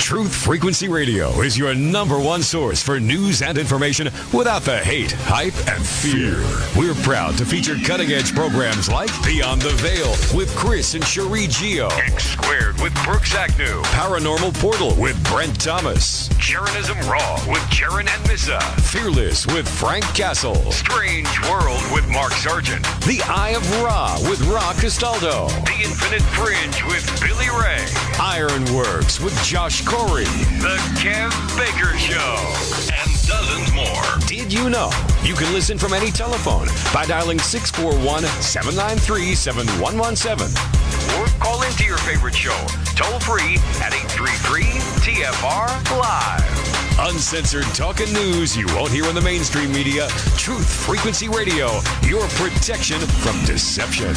Truth Frequency Radio is your number one source for news and information without the hate, hype, and fear. We're proud to feature cutting-edge programs like Beyond the Veil with Chris and Cherie Geo, X Squared with Brooks Agnew, Paranormal Portal with Brent Thomas, Jeranism RAW with Jeran and Missa, Fearless with Frank Castle, Strange World with Mark Sargent, The Eye of Ra with Ra Castaldo, The Infinite Fringe with Billy Ray, Ironworks with Josh Corey, The Kev Baker Show, and dozens more. Did you know you can listen from any telephone by dialing 641-793-7117 or call into your favorite show toll free at 833-TFR-LIVE. Uncensored talk and news you won't hear in the mainstream media. Truth Frequency Radio, your protection from deception.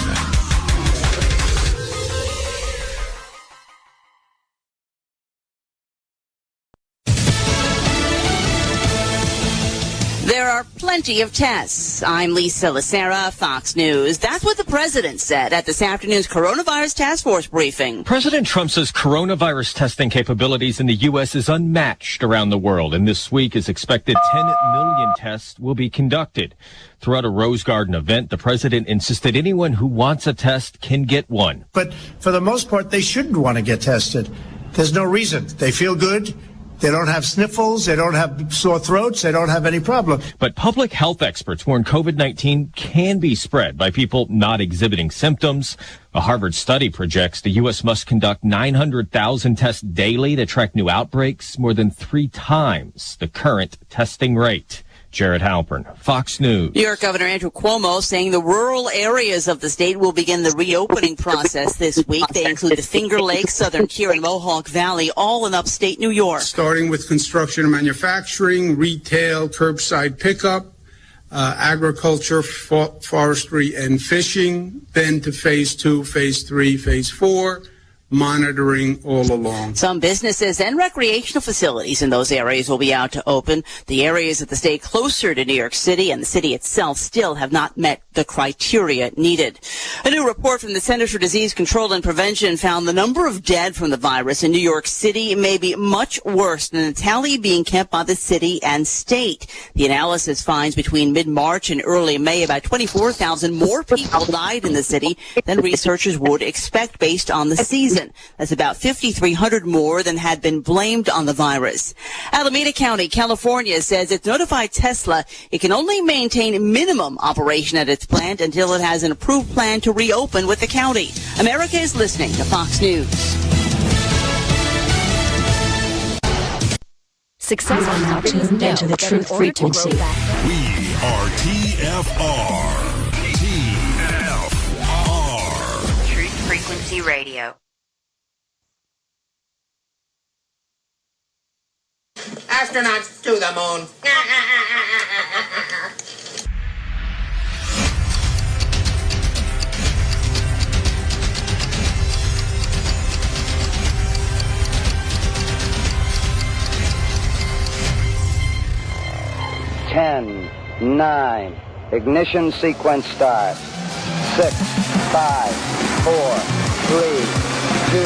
There are plenty of tests. I'm Lisa Lacera, Fox News. That's what the president said at this afternoon's coronavirus task force briefing. President Trump says coronavirus testing capabilities in the U.S. is unmatched around the world, and this week is expected 10 million tests will be conducted. Throughout a Rose Garden event, the president insisted anyone who wants a test can get one. But for the most part, they shouldn't want to get tested. There's no reason. They feel good. They don't have sniffles. They don't have sore throats. They don't have any problem. But public health experts warn COVID-19 can be spread by people not exhibiting symptoms. A Harvard study projects the U.S. must conduct 900,000 tests daily to track new outbreaks, more than 3 times the current testing rate. Jared Halpern, Fox News. New York Governor Andrew Cuomo saying the rural areas of the state will begin the reopening process this week. They include the Finger Lakes, Southern Tier, and Mohawk Valley, all in upstate New York. Starting with construction and manufacturing, retail, curbside pickup, agriculture, forestry, and fishing, then to phase 2, phase 3, phase 4. Monitoring all along. Some businesses and recreational facilities in those areas will be out to open. The areas of the state closer to New York City and the city itself still have not met the criteria needed. A new report from the Centers for Disease Control and Prevention found the number of dead from the virus in New York City may be much worse than the tally being kept by the city and state. The analysis finds between mid-March and early May about 24,000 more people died in the city than researchers would expect based on the season. That's about 5,300 more than had been blamed on the virus. Alameda County, California says it's notified Tesla it can only maintain minimum operation at its plant until it has an approved plan to reopen with the county. America is listening to Fox News. Success is now tuned into the truth frequency. We are TFR. TFR. Truth Frequency Radio. Astronauts to the moon. 10, 9, ignition sequence start. 6, 5, 4, 3, 2.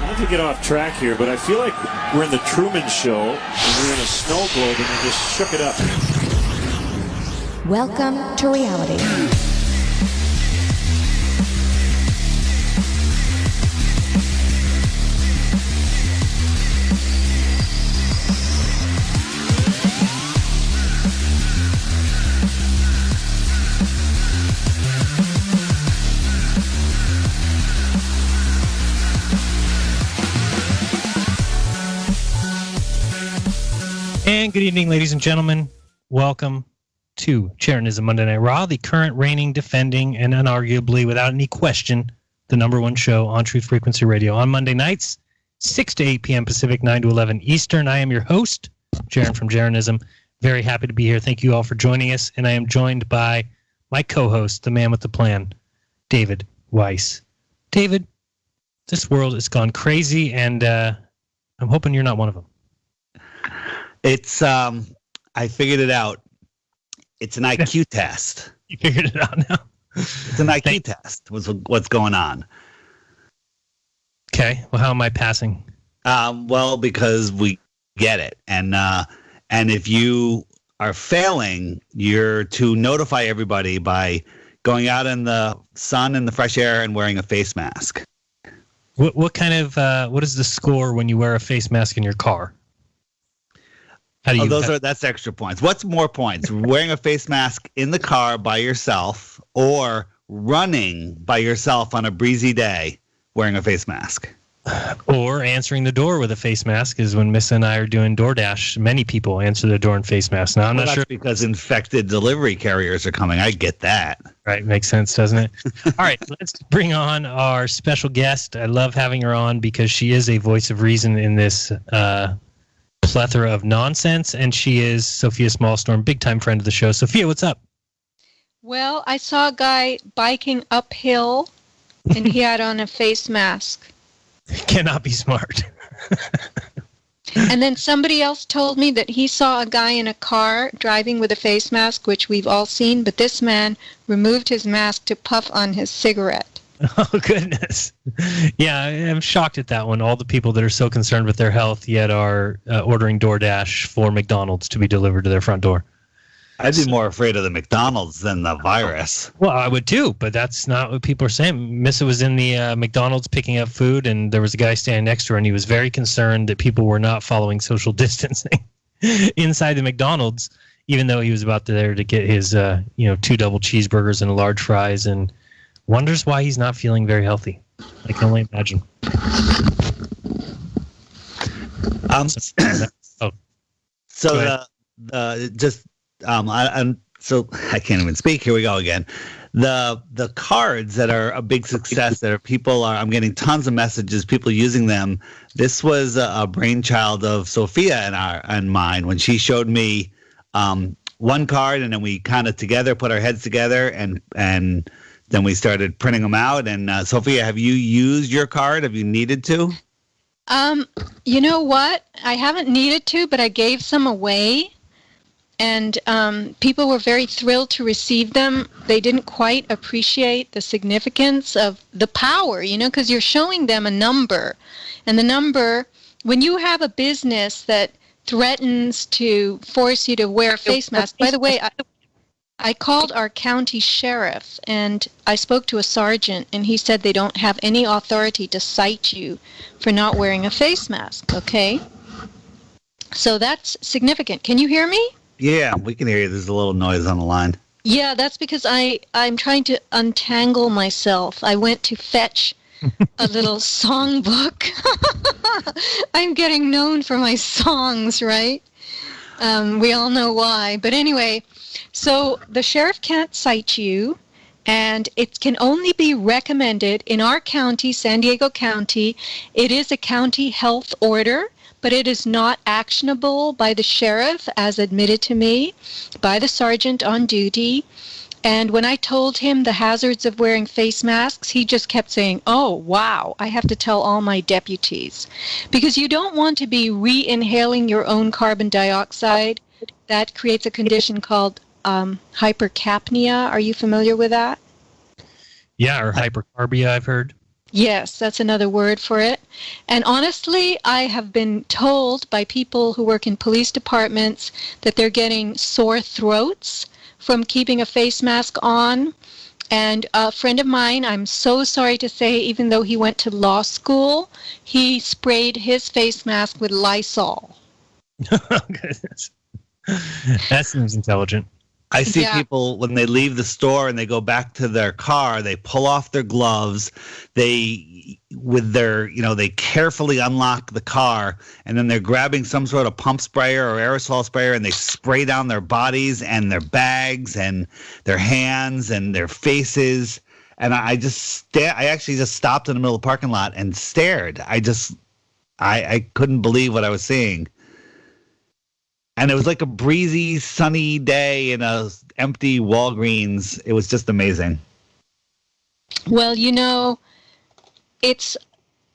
Not to get off track here, but I feel like we're in the Truman Show and we're in a snow globe and we just shook it up. Welcome to reality. And good evening, ladies and gentlemen. Welcome to Jeranism Monday Night Raw, the current reigning, defending, and unarguably, without any question, the number one show on Truth Frequency Radio on Monday nights, 6 to 8 p.m. Pacific, 9 to 11 Eastern. I am your host, Jeran from Jeranism. Very happy to be here. Thank you all for joining us. And I am joined by my co-host, the man with the plan, David Weiss. David, this world has gone crazy, and I'm hoping you're not one of them. It's, I figured it out. It's an IQ test. You figured it out now? It's an IQ test, what's going on. Okay. Well, how am I passing? Well, because we get it. And if you are failing, you're to notify everybody by going out in the sun and the fresh air and wearing a face mask. What kind of what is the score when you wear a face mask in your car? How do you? That's extra points. What's more points? Wearing a face mask in the car by yourself, or running by yourself on a breezy day wearing a face mask? Or answering the door with a face mask is when Miss and I are doing DoorDash. Many people answer the door in face masks. Now, I'm not sure. Because infected delivery carriers are coming. I get that. Right. Makes sense, doesn't it? All right. Let's bring on our special guest. I love having her on because she is a voice of reason in this plethora of nonsense. And she is Sophia Smallstorm, big-time friend of the show. Sophia, what's up? Well, I saw a guy biking uphill, and he had on a face mask. Cannot be smart. And then somebody else told me that he saw a guy in a car driving with a face mask, which we've all seen, but this man removed his mask to puff on his cigarette. Oh, goodness. Yeah, I'm shocked at that one. All the people that are so concerned with their health yet are ordering DoorDash for McDonald's to be delivered to their front door. I'd be more afraid of the McDonald's than the virus. Well, I would too, but that's not what people are saying. Missa was in the McDonald's picking up food, and there was a guy standing next to her, and he was very concerned that people were not following social distancing inside the McDonald's, even though he was about there to get his 2 double cheeseburgers and large fries, and wonders why he's not feeling very healthy. I can only imagine. So I can't even speak. Here we go again. The cards that are a big success I'm getting tons of messages, people using them. This was a brainchild of Sophia and mine when she showed me one card, and then we kind of together put our heads together and then we started printing them out. And Sophia, have you used your card? Have you needed to? You know what? I haven't needed to, but I gave some away. And people were very thrilled to receive them. They didn't quite appreciate the significance of the power, because you're showing them a number. And the number, when you have a business that threatens to force you to wear a face mask, by the way, I called our county sheriff, and I spoke to a sergeant, and he said they don't have any authority to cite you for not wearing a face mask, okay? So that's significant. Can you hear me? Yeah, we can hear you. There's a little noise on the line. Yeah, that's because I'm trying to untangle myself. I went to fetch a little songbook. I'm getting known for my songs, right? We all know why. But anyway, so the sheriff can't cite you, and it can only be recommended in our county, San Diego County. It is a county health order, but it is not actionable by the sheriff, as admitted to me, by the sergeant on duty. And when I told him the hazards of wearing face masks, he just kept saying, oh, wow, I have to tell all my deputies. Because you don't want to be re-inhaling your own carbon dioxide. That creates a condition called hypercapnia. Are you familiar with that? Yeah, or hypercarbia, I've heard. Yes, that's another word for it. And honestly, I have been told by people who work in police departments that they're getting sore throats from keeping a face mask on. And a friend of mine, I'm so sorry to say, even though he went to law school, he sprayed his face mask with Lysol. Goodness. That seems intelligent. I see people when they leave the store and they go back to their car, they pull off their gloves, they carefully unlock the car, and then they're grabbing some sort of pump sprayer or aerosol sprayer, and they spray down their bodies and their bags and their hands and their faces. And I actually just stopped in the middle of the parking lot and stared. I couldn't believe what I was seeing. And it was like a breezy, sunny day in a empty Walgreens. It was just amazing. Well,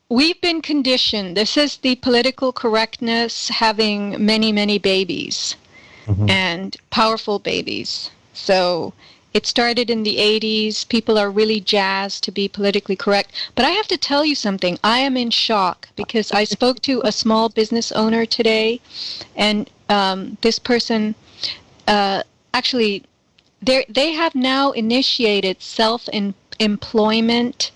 we've been conditioned. This is the political correctness having many, many babies and powerful babies. So It started in the 80s. People are really jazzed to be politically correct. But I have to tell you something. I am in shock because I spoke to a small business owner today, and this person actually, they have now initiated self-employment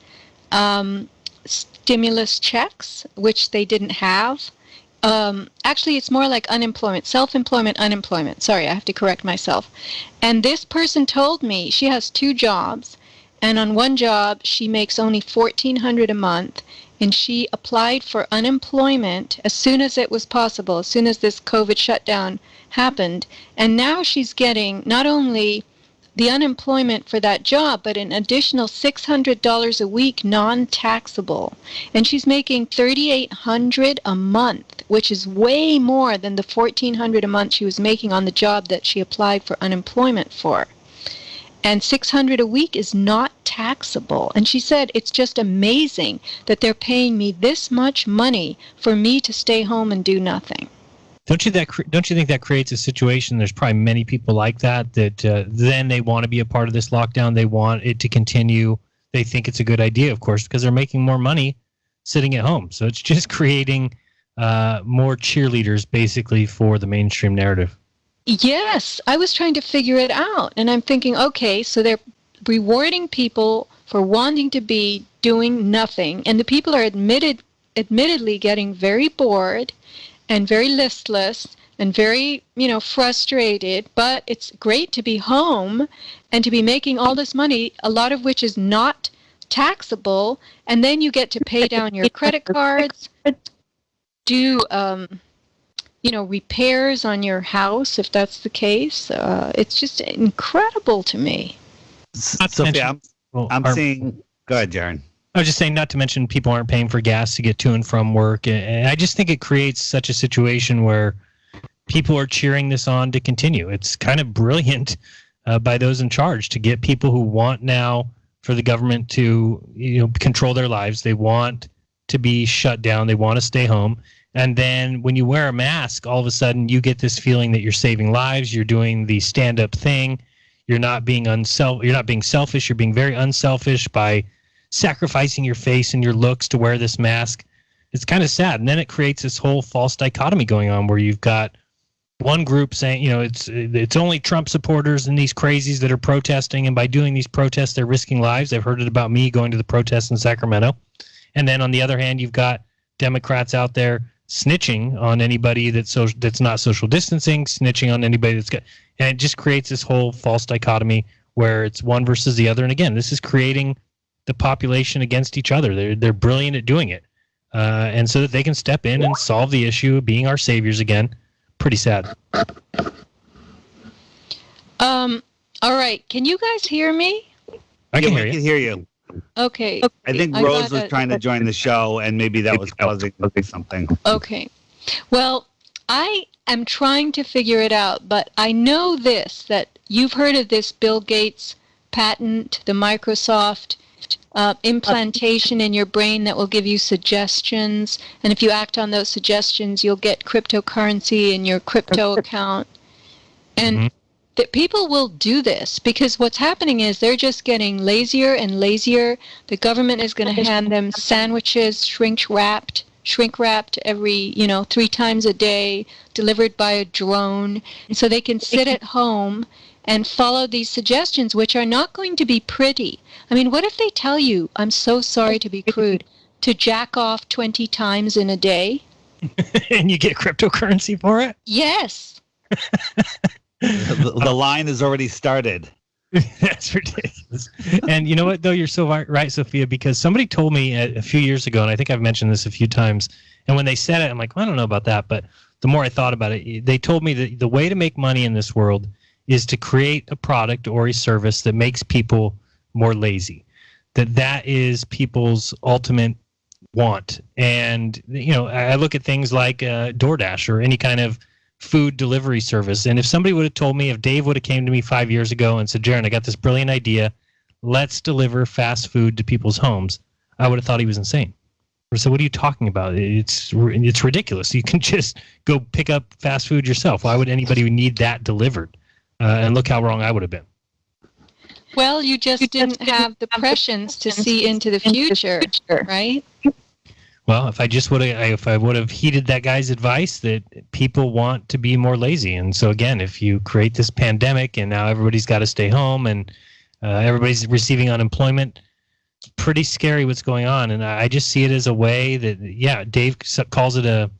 stimulus checks, which they didn't have. Actually, it's more like unemployment, self-employment, unemployment. Sorry, I have to correct myself. And this person told me she has 2 jobs, and on one job she makes only $1,400 a month, and she applied for unemployment as soon as it was possible, as soon as this COVID shutdown happened, and now she's getting not only the unemployment for that job, but an additional $600 a week non-taxable. And she's making $3,800 a month, which is way more than the $1,400 a month she was making on the job that she applied for unemployment for. And $600 a week is not taxable. And she said, it's just amazing that they're paying me this much money for me to stay home and do nothing. Don't you think that creates a situation? There's probably many people like that then they want to be a part of this lockdown. They want it to continue. They think it's a good idea, of course, because they're making more money sitting at home. So it's just creating more cheerleaders, basically, for the mainstream narrative. Yes, I was trying to figure it out. And I'm thinking, okay, so they're rewarding people for wanting to be doing nothing. And the people are admittedly getting very bored and very listless and very, frustrated, but it's great to be home and to be making all this money, a lot of which is not taxable, and then you get to pay down your credit cards, do, repairs on your house, if that's the case. It's just incredible to me. Sophia, I'm seeing... Go ahead, Jeran. I was just saying, not to mention people aren't paying for gas to get to and from work. And I just think it creates such a situation where people are cheering this on to continue. It's kind of brilliant by those in charge to get people who want now for the government to control their lives. They want to be shut down. They want to stay home. And then when you wear a mask, all of a sudden you get this feeling that you're saving lives. You're doing the stand-up thing. You're not being selfish. You're being very unselfish by sacrificing your face and your looks to wear this mask. It's kind of sad. And then it creates this whole false dichotomy going on where you've got one group saying, it's only Trump supporters and these crazies that are protesting, and by doing these protests, they're risking lives. I've heard it about me going to the protests in Sacramento. And then on the other hand, you've got Democrats out there snitching on anybody that's not social distancing, snitching on anybody and it just creates this whole false dichotomy where it's one versus the other. And again, this is creating the population against each other. They're brilliant at doing it, and so that they can step in and solve the issue of being our saviors again. Pretty sad. All right, can you guys hear me? I can hear you. Okay. I think Rose was trying to join the show, and maybe that was causing something. Okay. Well, I am trying to figure it out, but I know that you've heard of this Bill Gates patent, the Microsoft implantation in your brain that will give you suggestions, and if you act on those suggestions, you'll get cryptocurrency in your crypto account. And that people will do this because what's happening is they're just getting lazier and lazier. The government is going to hand them sandwiches, shrink wrapped every 3 times a day, delivered by a drone, so they can sit at home and follow these suggestions, which are not going to be pretty. I mean, what if they tell you, I'm so sorry to be crude, to jack off 20 times in a day? And you get cryptocurrency for it? Yes. The line has already started. That's ridiculous. And you know what, though? You're so right, Sophia, because somebody told me a few years ago, and I think I've mentioned this a few times, and when they said it, I'm like, well, I don't know about that, but the more I thought about it, they told me that the way to make money in this world is to create a product or a service that makes people more lazy. That is people's ultimate want. And, I look at things like DoorDash or any kind of food delivery service. And if somebody would have told me, if Dave would have came to me 5 years ago and said, Jeran, I got this brilliant idea, let's deliver fast food to people's homes, I would have thought he was insane. So what are you talking about? It's ridiculous. You can just go pick up fast food yourself. Why would anybody need that delivered? And look how wrong I would have been. Well, you just didn't have the prescience to see into the future, right? Well, if I would have heeded that guy's advice, that people want to be more lazy, and so again, if you create this pandemic and now everybody's got to stay home and everybody's receiving unemployment, it's pretty scary what's going on. And I just see it as a way that, yeah, Dave calls it an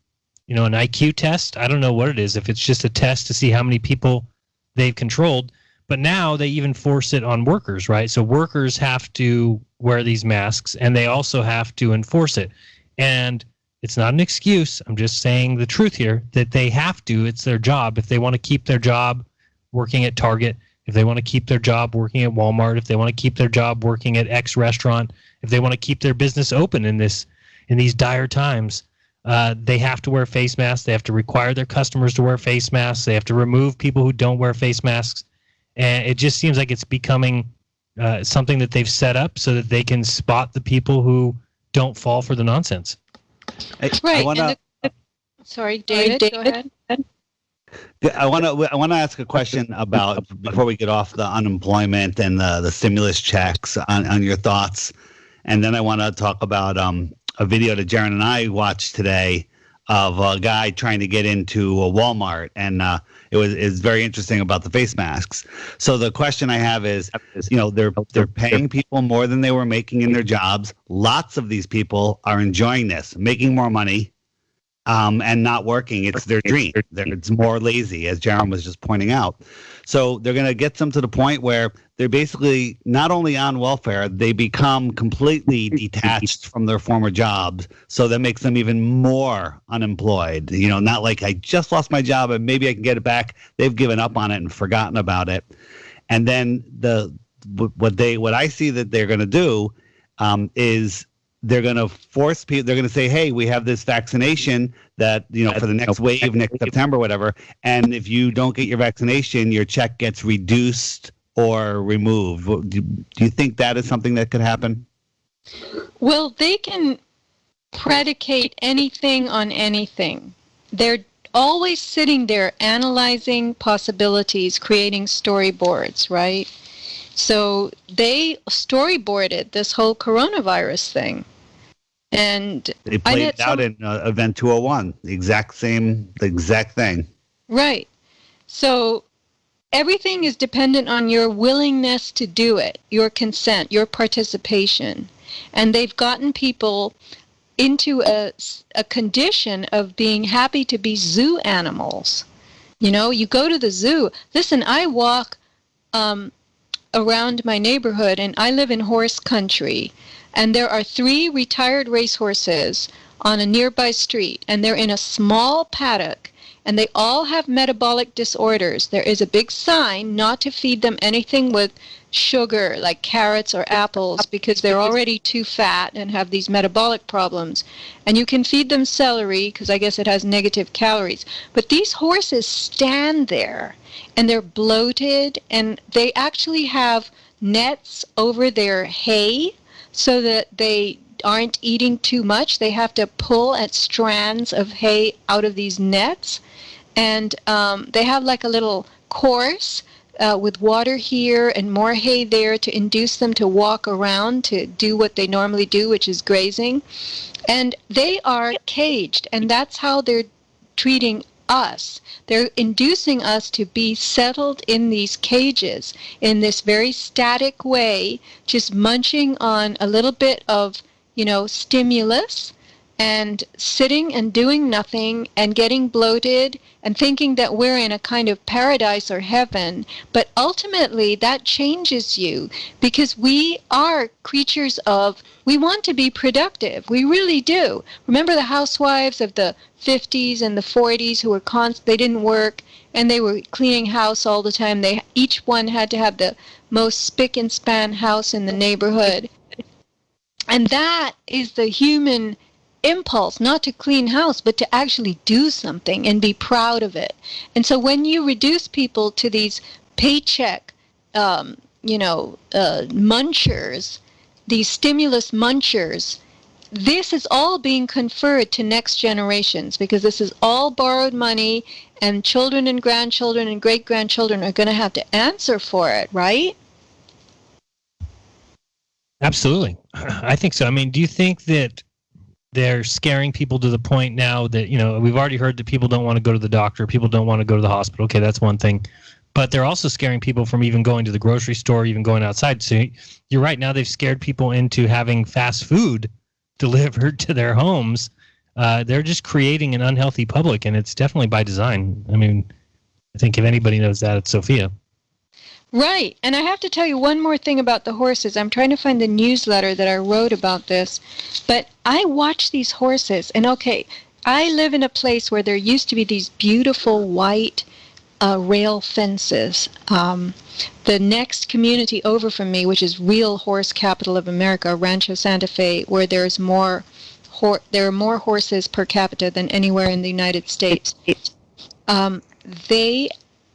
IQ test. I don't know what it is. If it's just a test to see how many people they've controlled. But now they even force it on workers, right? So workers have to wear these masks, and they also have to enforce it. And it's not an excuse. I'm just saying the truth here, that they have to. It's their job. If they want to keep their job working at Target, if they want to keep their job working at Walmart, if they want to keep their job working at X restaurant, if they want to keep their business open in these dire times, they have to wear face masks. They have to require their customers to wear face masks. They have to remove people who don't wear face masks. And it just seems like it's becoming something that they've set up so that they can spot the people who don't fall for the nonsense. Right. Sorry, David, go ahead. I want to ask a question about, before we get off the unemployment and the stimulus checks, on your thoughts, and then I want to talk about a video that Jeran and I watched today of a guy trying to get into a Walmart, and it's very interesting about the face masks. So the question I have is, they're paying people more than they were making in their jobs. Lots of these people are enjoying this, making more money, and not working. It's their dream. It's more lazy, as Jeran was just pointing out. So they're going to get them to the point where they're basically not only on welfare, they become completely detached from their former jobs. So that makes them even more unemployed. Not like, I just lost my job and maybe I can get it back. They've given up on it and forgotten about it. And then what I see that they're going to do is they're going to force people. They're going to say, "Hey, we have this vaccination that for the next wave, next September, whatever. And if you don't get your vaccination, your check gets reduced or removed." Do you think that is something that could happen? Well, they can predicate anything on anything. They're always sitting there analyzing possibilities, creating storyboards, right? So they storyboarded this whole coronavirus thing. And they played it out in Event 201, the exact thing. Right. So everything is dependent on your willingness to do it, your consent, your participation. And they've gotten people into a condition of being happy to be zoo animals. You go to the zoo. Listen, I walk around my neighborhood, and I live in horse country, and there are 3 retired racehorses on a nearby street, and they're in a small paddock, and they all have metabolic disorders. There is a big sign not to feed them anything with sugar, like carrots or apples, because they're already too fat and have these metabolic problems. And you can feed them celery, because I guess it has negative calories. But these horses stand there, and they're bloated, and they actually have nets over their hay so that they aren't eating too much. They have to pull at strands of hay out of these nets. And they have like a little course with water here and more hay there to induce them to walk around to do what they normally do, which is grazing. And they are caged, and that's how they're treating us. They're inducing us to be settled in these cages in this very static way, just munching on a little bit of, stimulus, and sitting and doing nothing and getting bloated and thinking that we're in a kind of paradise or heaven. But ultimately that changes you, because we are creatures we want to be productive. We really do. Remember the housewives of the 50s and the 40s who were they didn't work and they were cleaning house all the time. Each one had to have the most spick and span house in the neighborhood. And that is the human impulse, not to clean house, but to actually do something and be proud of it. And so when you reduce people to these paycheck, munchers, these stimulus munchers, this is all being conferred to next generations, because this is all borrowed money, and children and grandchildren and great-grandchildren are going to have to answer for it, right? Absolutely. I think so. I mean, do you think that they're scaring people to the point now that, we've already heard that people don't want to go to the doctor, people don't want to go to the hospital. Okay, that's one thing. But they're also scaring people from even going to the grocery store, even going outside. So you're right. Now they've scared people into having fast food delivered to their homes. They're just creating an unhealthy public, and it's definitely by design. I mean, I think if anybody knows that, it's Sophia. Right. And I have to tell you one more thing about the horses. I'm trying to find the newsletter that I wrote about this. But I watch these horses, and okay, I live in a place where there used to be these beautiful white rail fences. The next community over from me, which is real horse capital of America, Rancho Santa Fe, where there's there are more horses per capita than anywhere in the United States. They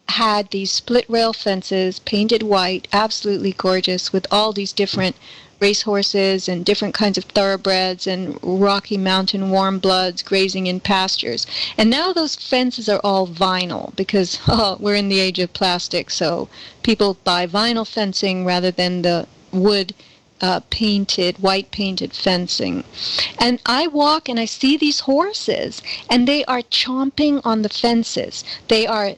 had these split rail fences painted white, absolutely gorgeous, with all these different racehorses and different kinds of thoroughbreds and Rocky Mountain warm bloods grazing in pastures. And now those fences are all vinyl because we're in the age of plastic, so people buy vinyl fencing rather than the wood white painted fencing. And I walk and I see these horses, and they are chomping on the fences. They are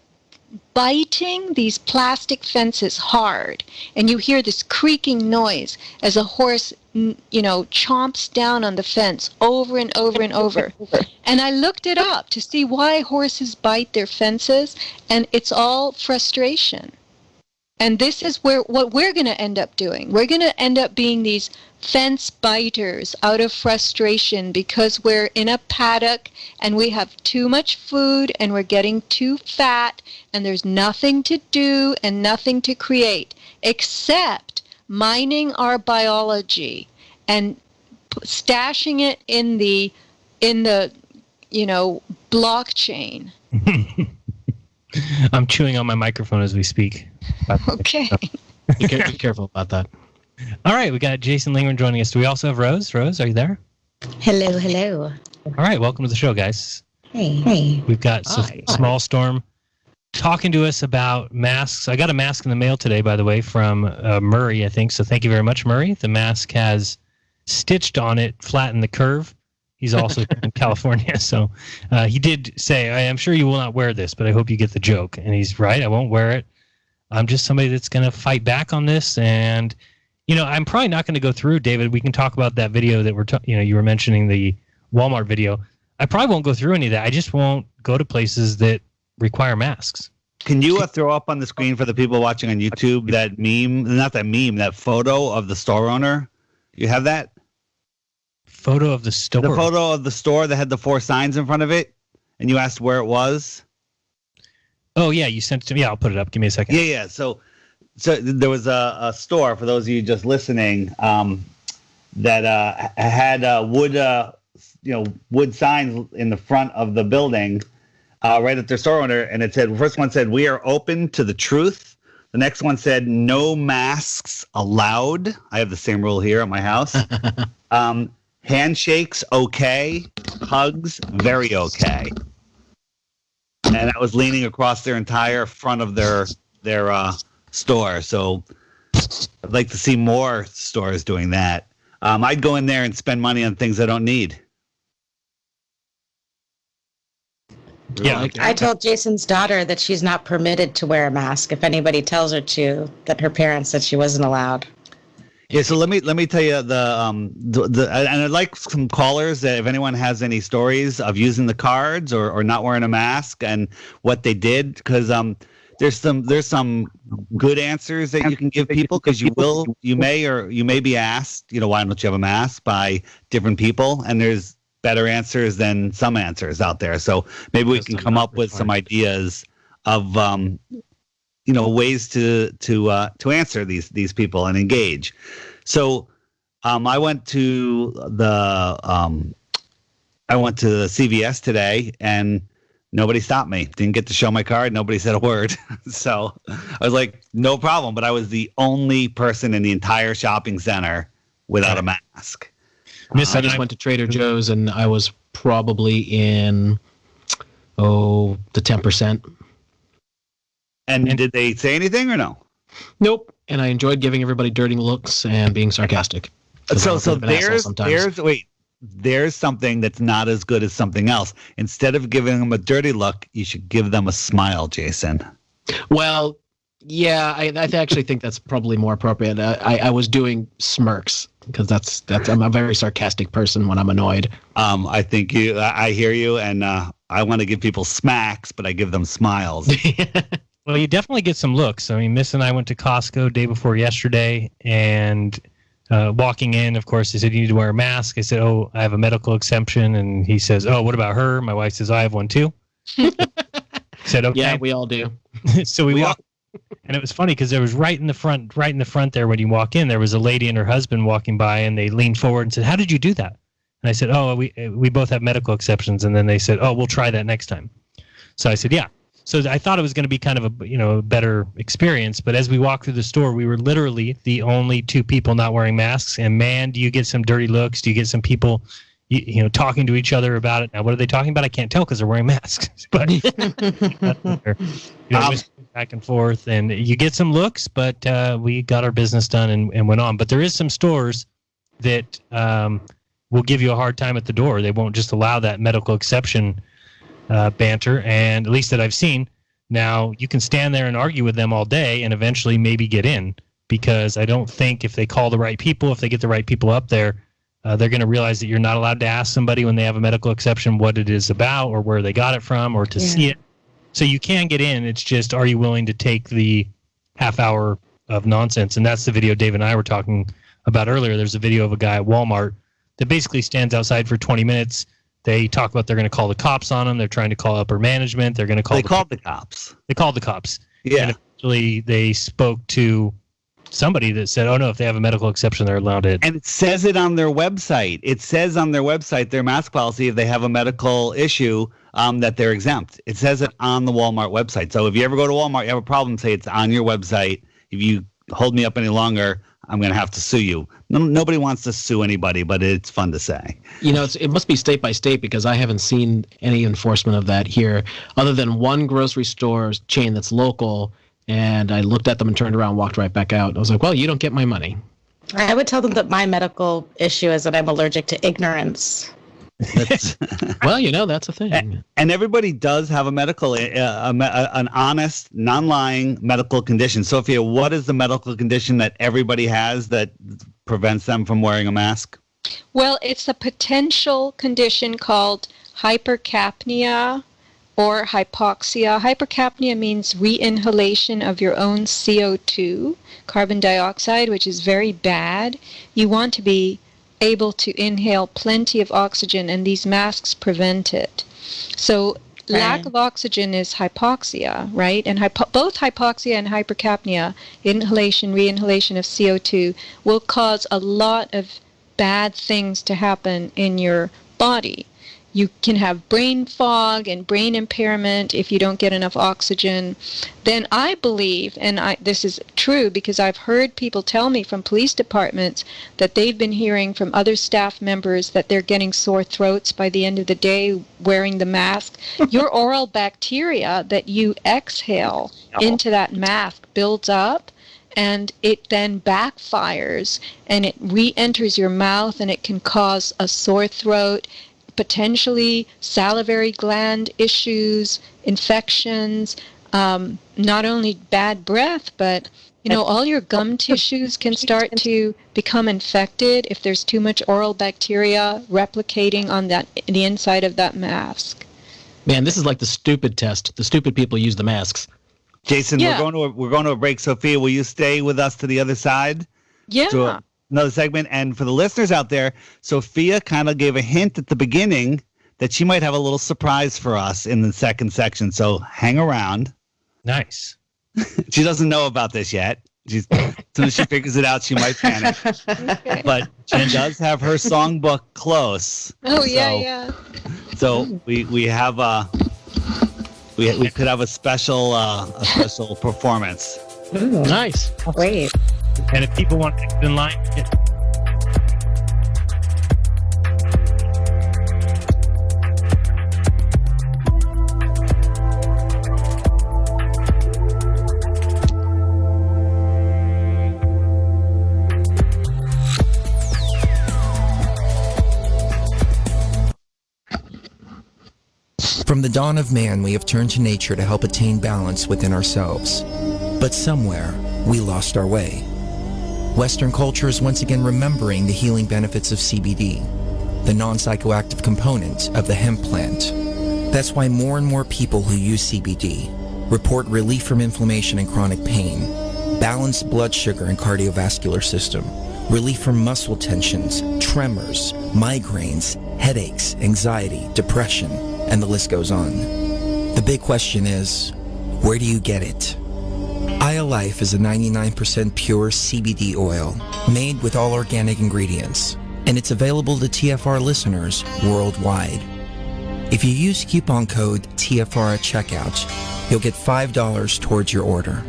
biting these plastic fences hard, and you hear this creaking noise as a horse, chomps down on the fence over and over and over. And I looked it up to see why horses bite their fences, and it's all frustration. And this is what we're going to end up doing. We're going to end up being these fence biters out of frustration because we're in a paddock and we have too much food and we're getting too fat and there's nothing to do and nothing to create except mining our biology and stashing it in the blockchain. I'm chewing on my microphone as we speak. Okay. Be careful about that. All right, we got Jason Lingren joining us. Do we also have Rose? Rose, are you there? Hello. All right, welcome to the show, guys. Hey. We've got Small Storm talking to us about masks. I got a mask in the mail today, by the way, from Murray, I think. So thank you very much, Murray. The mask has stitched on it, flattened the curve. He's also in California, so he did say, I am sure you will not wear this, but I hope you get the joke. And he's right, I won't wear it. I'm just somebody that's going to fight back on this. And, I'm probably not going to go through, David. We can talk about that video that you were mentioning, the Walmart video. I probably won't go through any of that. I just won't go to places that require masks. Can you throw up on the screen for the people watching on YouTube that that photo of the store owner? You have that? Photo of the store? The photo of the store that had the 4 signs in front of it, and you asked where it was? Oh, yeah, you sent it to me. Yeah, I'll put it up. Give me a second. Yeah. So there was a store, for those of you just listening, that had wood signs in the front of the building right at their store owner, and it said, the first one said, "We are open to the truth." The next one said, "No masks allowed." I have the same rule here at my house. Handshakes, okay. Hugs, very okay. And I was leaning across their entire front of their store. So I'd like to see more stores doing that. I'd go in there and spend money on things I don't need. Yeah, I told Jason's daughter that she's not permitted to wear a mask if anybody tells her to, that her parents said she wasn't allowed. Yeah, so let me tell you and I'd like some callers that if anyone has any stories of using the cards or not wearing a mask and what they did, because there's some good answers that you can give people, because you may be asked, why don't you have a mask, by different people, and there's better answers than some answers out there. So maybe we can come up with some ideas of ways to answer these people and engage. So I went to the CVS today, and nobody stopped me. Didn't get to show my card. Nobody said a word. So I was like, no problem. But I was the only person in the entire shopping center without a mask. I just went to Trader Joe's, and I was probably in the 10%. And did they say anything or no? Nope. And I enjoyed giving everybody dirty looks and being sarcastic. So there's something that's not as good as something else. Instead of giving them a dirty look, you should give them a smile, Jason. Well, yeah, I actually think that's probably more appropriate. I was doing smirks because that's I'm a very sarcastic person when I'm annoyed. I hear you, and I want to give people smacks, but I give them smiles. Well, you definitely get some looks. I mean, Miss and I went to Costco day before yesterday, and walking in, of course, he said, you need to wear a mask. I said, oh, I have a medical exemption. And he says, oh, what about her? My wife says, I have one too. Said, okay. Yeah, we all do. So we walked, and it was funny because there was right in the front there when you walk in, there was a lady and her husband walking by, and they leaned forward and said, how did you do that? And I said, oh, we both have medical exceptions. And then they said, oh, we'll try that next time. So I said, yeah. So I thought it was going to be kind of a better experience, but as we walked through the store, we were literally the only two people not wearing masks. And man, do you get some dirty looks? Do you get some people, talking to each other about it? Now, what are they talking about? I can't tell because they're wearing masks. But back and forth, and you get some looks. But we got our business done and went on. But there is some stores that will give you a hard time at the door. They won't just allow that medical exception banter, and at least that I've seen. Now, you can stand there and argue with them all day and eventually maybe get in, because I don't think if they call the right people, if they get the right people up there, they're going to realize that you're not allowed to ask somebody when they have a medical exception what it is about or where they got it from or to see it. So you can get in. It's just, are you willing to take the half hour of nonsense? And that's the video Dave and I were talking about earlier. There's a video of a guy at Walmart that basically stands outside for 20 minutes. They talk about they're going to call the cops on them. They're trying to call upper management. They're going to call. They called the cops. They called the cops. Yeah. And eventually they spoke to somebody that said, "Oh no, if they have a medical exception, they're allowed it." And it says it on their website. It says on their website, their mask policy, if they have a medical issue, that they're exempt. It says it on the Walmart website. So if you ever go to Walmart, you have a problem, say it's on your website. If you hold me up any longer, I'm going to have to sue you. Nobody wants to sue anybody, but it's fun to say. It must be state by state, because I haven't seen any enforcement of that here, other than one grocery store chain that's local. And I looked at them and turned around and walked right back out. I was like, well, you don't get my money. I would tell them that my medical issue is that I'm allergic to ignorance. Well, that's a thing. And everybody does have a medical, an honest, non-lying medical condition. Sophia, what is the medical condition that everybody has that prevents them from wearing a mask? Well, it's a potential condition called hypercapnia or hypoxia. Hypercapnia means re-inhalation of your own CO2, carbon dioxide, which is very bad. You want to be able to inhale plenty of oxygen, and these masks prevent it. So lack of oxygen is hypoxia, right? And both hypoxia and hypercapnia, inhalation, re-inhalation of CO2, will cause a lot of bad things to happen in your body. You can have brain fog and brain impairment if you don't get enough oxygen. Then I believe, and this is true because I've heard people tell me from police departments that they've been hearing from other staff members that they're getting sore throats by the end of the day wearing the mask. Your oral bacteria that you exhale into that mask builds up, and it then backfires and it re-enters your mouth, and it can cause a sore throat, potentially salivary gland issues, infections, not only bad breath, but all your gum tissues can start to become infected if there's too much oral bacteria replicating on the inside of that mask. Man, this is like the stupid test. The stupid people use the masks. Jason, we're going to a break. Sophia, will you stay with us to the other side? Yeah. So, another segment. And for the listeners out there, Sophia kind of gave a hint at the beginning that she might have a little surprise for us in the second section. So hang around. Nice. She doesn't know about this yet. As soon as she figures it out, she might panic. Okay. But she does have her songbook close. Oh, yeah. So we have we could have a special performance. Ooh, nice. Great. And if people want to get in line, the dawn of man, we have turned to nature to help attain balance within ourselves. But somewhere, we lost our way. Western culture is once again remembering the healing benefits of CBD, the non-psychoactive component of the hemp plant. That's why more and more people who use CBD report relief from inflammation and chronic pain, balanced blood sugar and cardiovascular system, relief from muscle tensions, tremors, migraines, headaches, anxiety, depression, and the list goes on. The big question is, where do you get it? Life is a 99% pure CBD oil made with all organic ingredients, and it's available to TFR listeners worldwide. If you use coupon code TFR at checkout, you'll get $5 towards your order.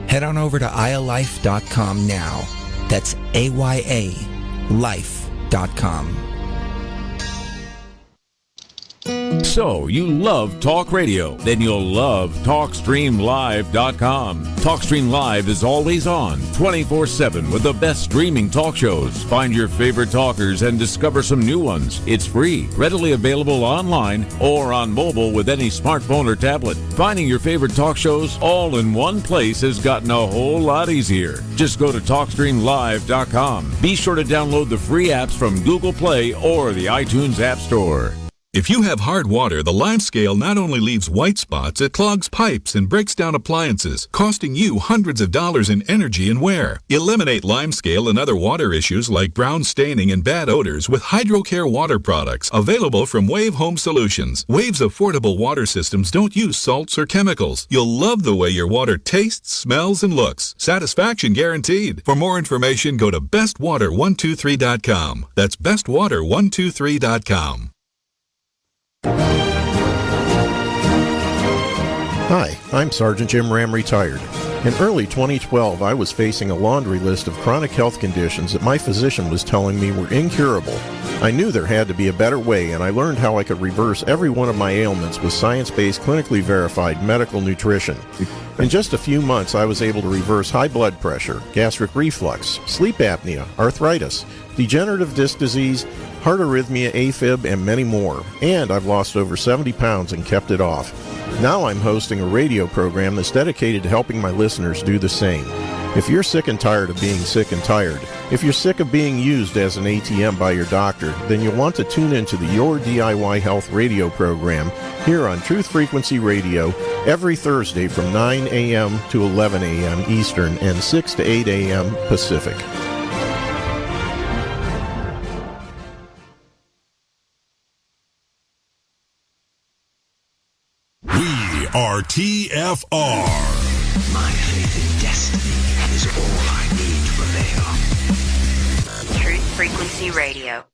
Head on over to ialife.com now. That's AYA-life.com. So, you love talk radio? Then you'll love TalkStreamLive.com. TalkStream Live is always on, 24/7 with the best streaming talk shows. Find your favorite talkers and discover some new ones. It's free, readily available online or on mobile with any smartphone or tablet. Finding your favorite talk shows all in one place has gotten a whole lot easier. Just go to TalkStreamLive.com. Be sure to download the free apps from Google Play or the iTunes App Store. If you have hard water, the Lime Scale not only leaves white spots, it clogs pipes and breaks down appliances, costing you hundreds of dollars in energy and wear. Eliminate Lime Scale and other water issues like brown staining and bad odors with HydroCare water products available from Wave Home Solutions. Wave's affordable water systems don't use salts or chemicals. You'll love the way your water tastes, smells, and looks. Satisfaction guaranteed. For more information, go to bestwater123.com. That's bestwater123.com. Hi, I'm Sergeant Jim Ram, retired. In early 2012, I was facing a laundry list of chronic health conditions that my physician was telling me were incurable. I knew there had to be a better way, and I learned how I could reverse every one of my ailments with science-based, clinically verified medical nutrition. In just a few months, I was able to reverse high blood pressure, gastric reflux, sleep apnea, arthritis, degenerative disc disease, heart arrhythmia, AFib, and many more. And I've lost over 70 pounds and kept it off. Now I'm hosting a radio program that's dedicated to helping my listeners do the same. If you're sick and tired of being sick and tired, if you're sick of being used as an ATM by your doctor, then you'll want to tune into the Your DIY Health radio program here on Truth Frequency Radio every Thursday from 9 a.m. to 11 a.m. Eastern and 6 to 8 a.m. Pacific. We are TFR. My faith in destiny is all I need to prevail. Truth Frequency Radio.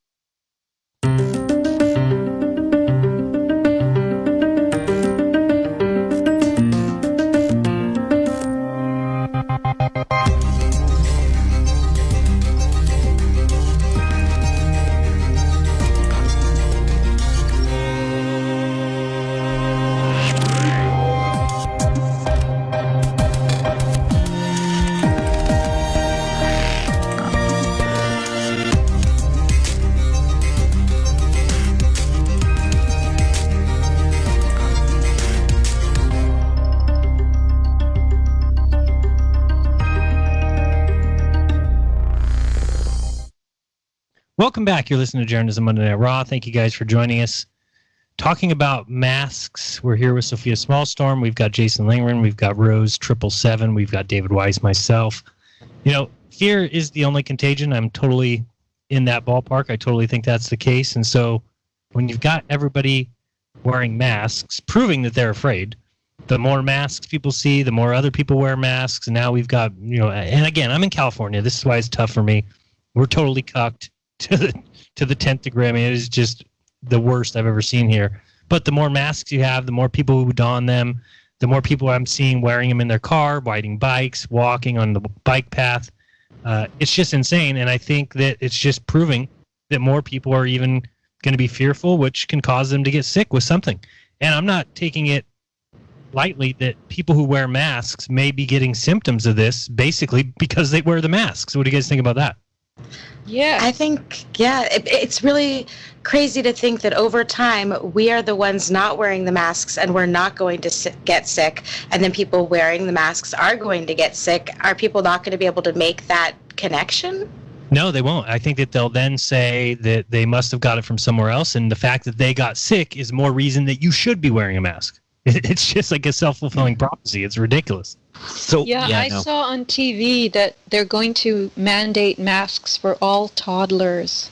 Welcome back. You're listening to Jeranism Monday Night Raw. Thank you guys for joining us. Talking about masks, we're here with Sophia Smallstorm. We've got Jason Lingren. We've got Rose 777. We've got David Weiss, myself. You know, fear is the only contagion. I'm totally in that ballpark. I totally think that's the case. And so when you've got everybody wearing masks, proving that they're afraid, the more masks people see, the more other people wear masks. And now we've got, you know, and again, I'm in California. This is why it's tough for me. We're totally cucked to the 10th degree. I mean, it is just the worst I've ever seen here. But the more masks you have, the more people who don them, the more people I'm seeing wearing them in their car, riding bikes, walking on the bike path. It's just insane. And I think that it's just proving that more people are even going to be fearful, which can cause them to get sick with something. And I'm not taking it lightly that people who wear masks may be getting symptoms of this basically because they wear the masks. What do you guys think about that? Yeah. I think, it's really crazy to think that over time, we are the ones not wearing the masks and we're not going to get sick. And then people wearing the masks are going to get sick. Are people not going to be able to make that connection? No, they won't. I think that they'll then say that they must have got it from somewhere else. And the fact that they got sick is more reason that you should be wearing a mask. It's just like a self-fulfilling prophecy. It's ridiculous. So I saw on TV that they're going to mandate masks for all toddlers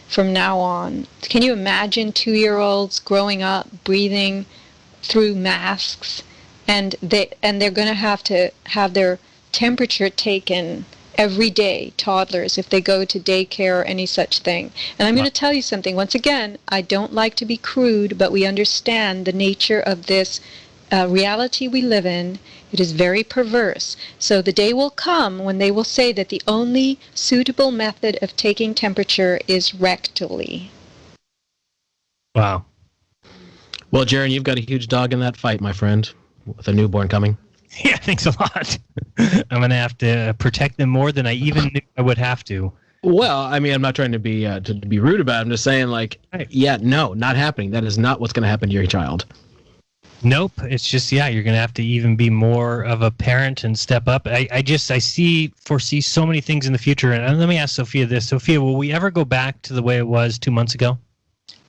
from now on. Can you imagine 2-year-olds growing up breathing through masks, and they're going to have their temperature taken every day, toddlers, if they go to daycare or any such thing. And I'm going to tell you something. Once again, I don't like to be crude, but we understand the nature of this reality we live in. It is very perverse. So the day will come when they will say that the only suitable method of taking temperature is rectally. Wow. Well, Jeran, you've got a huge dog in that fight, my friend, with a newborn coming. Yeah, thanks a lot. I'm going to have to protect them more than I even knew I would have to. Well, I mean, I'm not trying to be rude about it. I'm just saying, no, not happening. That is not what's going to happen to your child. Nope. It's just, you're going to have to even be more of a parent and step up. I foresee so many things in the future. And let me ask Sophia this. Sophia, will we ever go back to the way it was 2 months ago?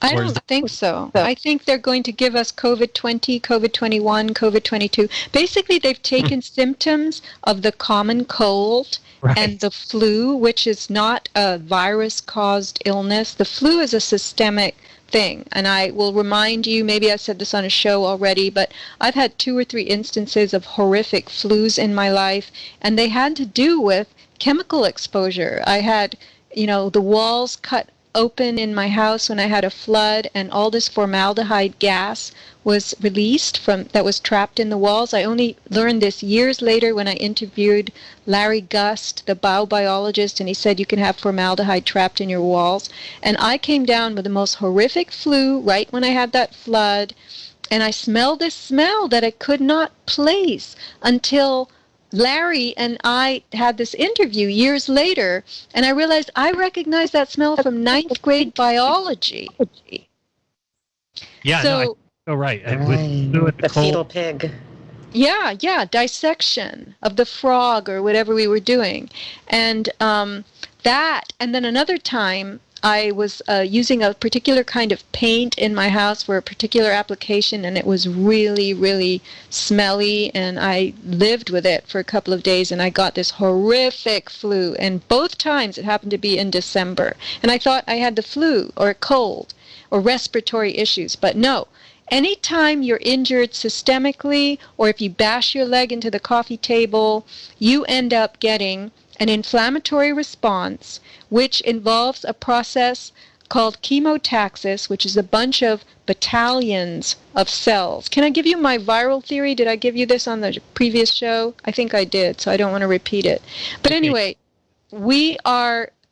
I don't think so. I think they're going to give us COVID-20, COVID-21, COVID-22. Basically, they've taken symptoms of the common cold and the flu, which is not a virus-caused illness. The flu is a systemic thing. And I will remind you, maybe I said this on a show already, but I've had 2 or 3 instances of horrific flus in my life, and they had to do with chemical exposure. I had, the walls cut open in my house when I had a flood, and all this formaldehyde gas was released that was trapped in the walls. I only learned this years later when I interviewed Larry Gust, the biobiologist, and he said you can have formaldehyde trapped in your walls. And I came down with the most horrific flu right when I had that flood, and I smelled this smell that I could not place until Larry and I had this interview years later, and I realized I recognized that smell from 9th grade biology. Yeah, right. The fetal pig. Yeah, dissection of the frog or whatever we were doing. And that, and then another time, I was using a particular kind of paint in my house for a particular application, and it was really, really smelly, and I lived with it for a couple of days, and I got this horrific flu, and both times it happened to be in December. And I thought I had the flu or a cold or respiratory issues, but no. Anytime you're injured systemically, or if you bash your leg into the coffee table, you end up getting an inflammatory response, which involves a process called chemotaxis, which is a bunch of battalions of cells. Can I give you my viral theory? Did I give you this on the previous show? I think I did, so I don't want to repeat it. But anyway,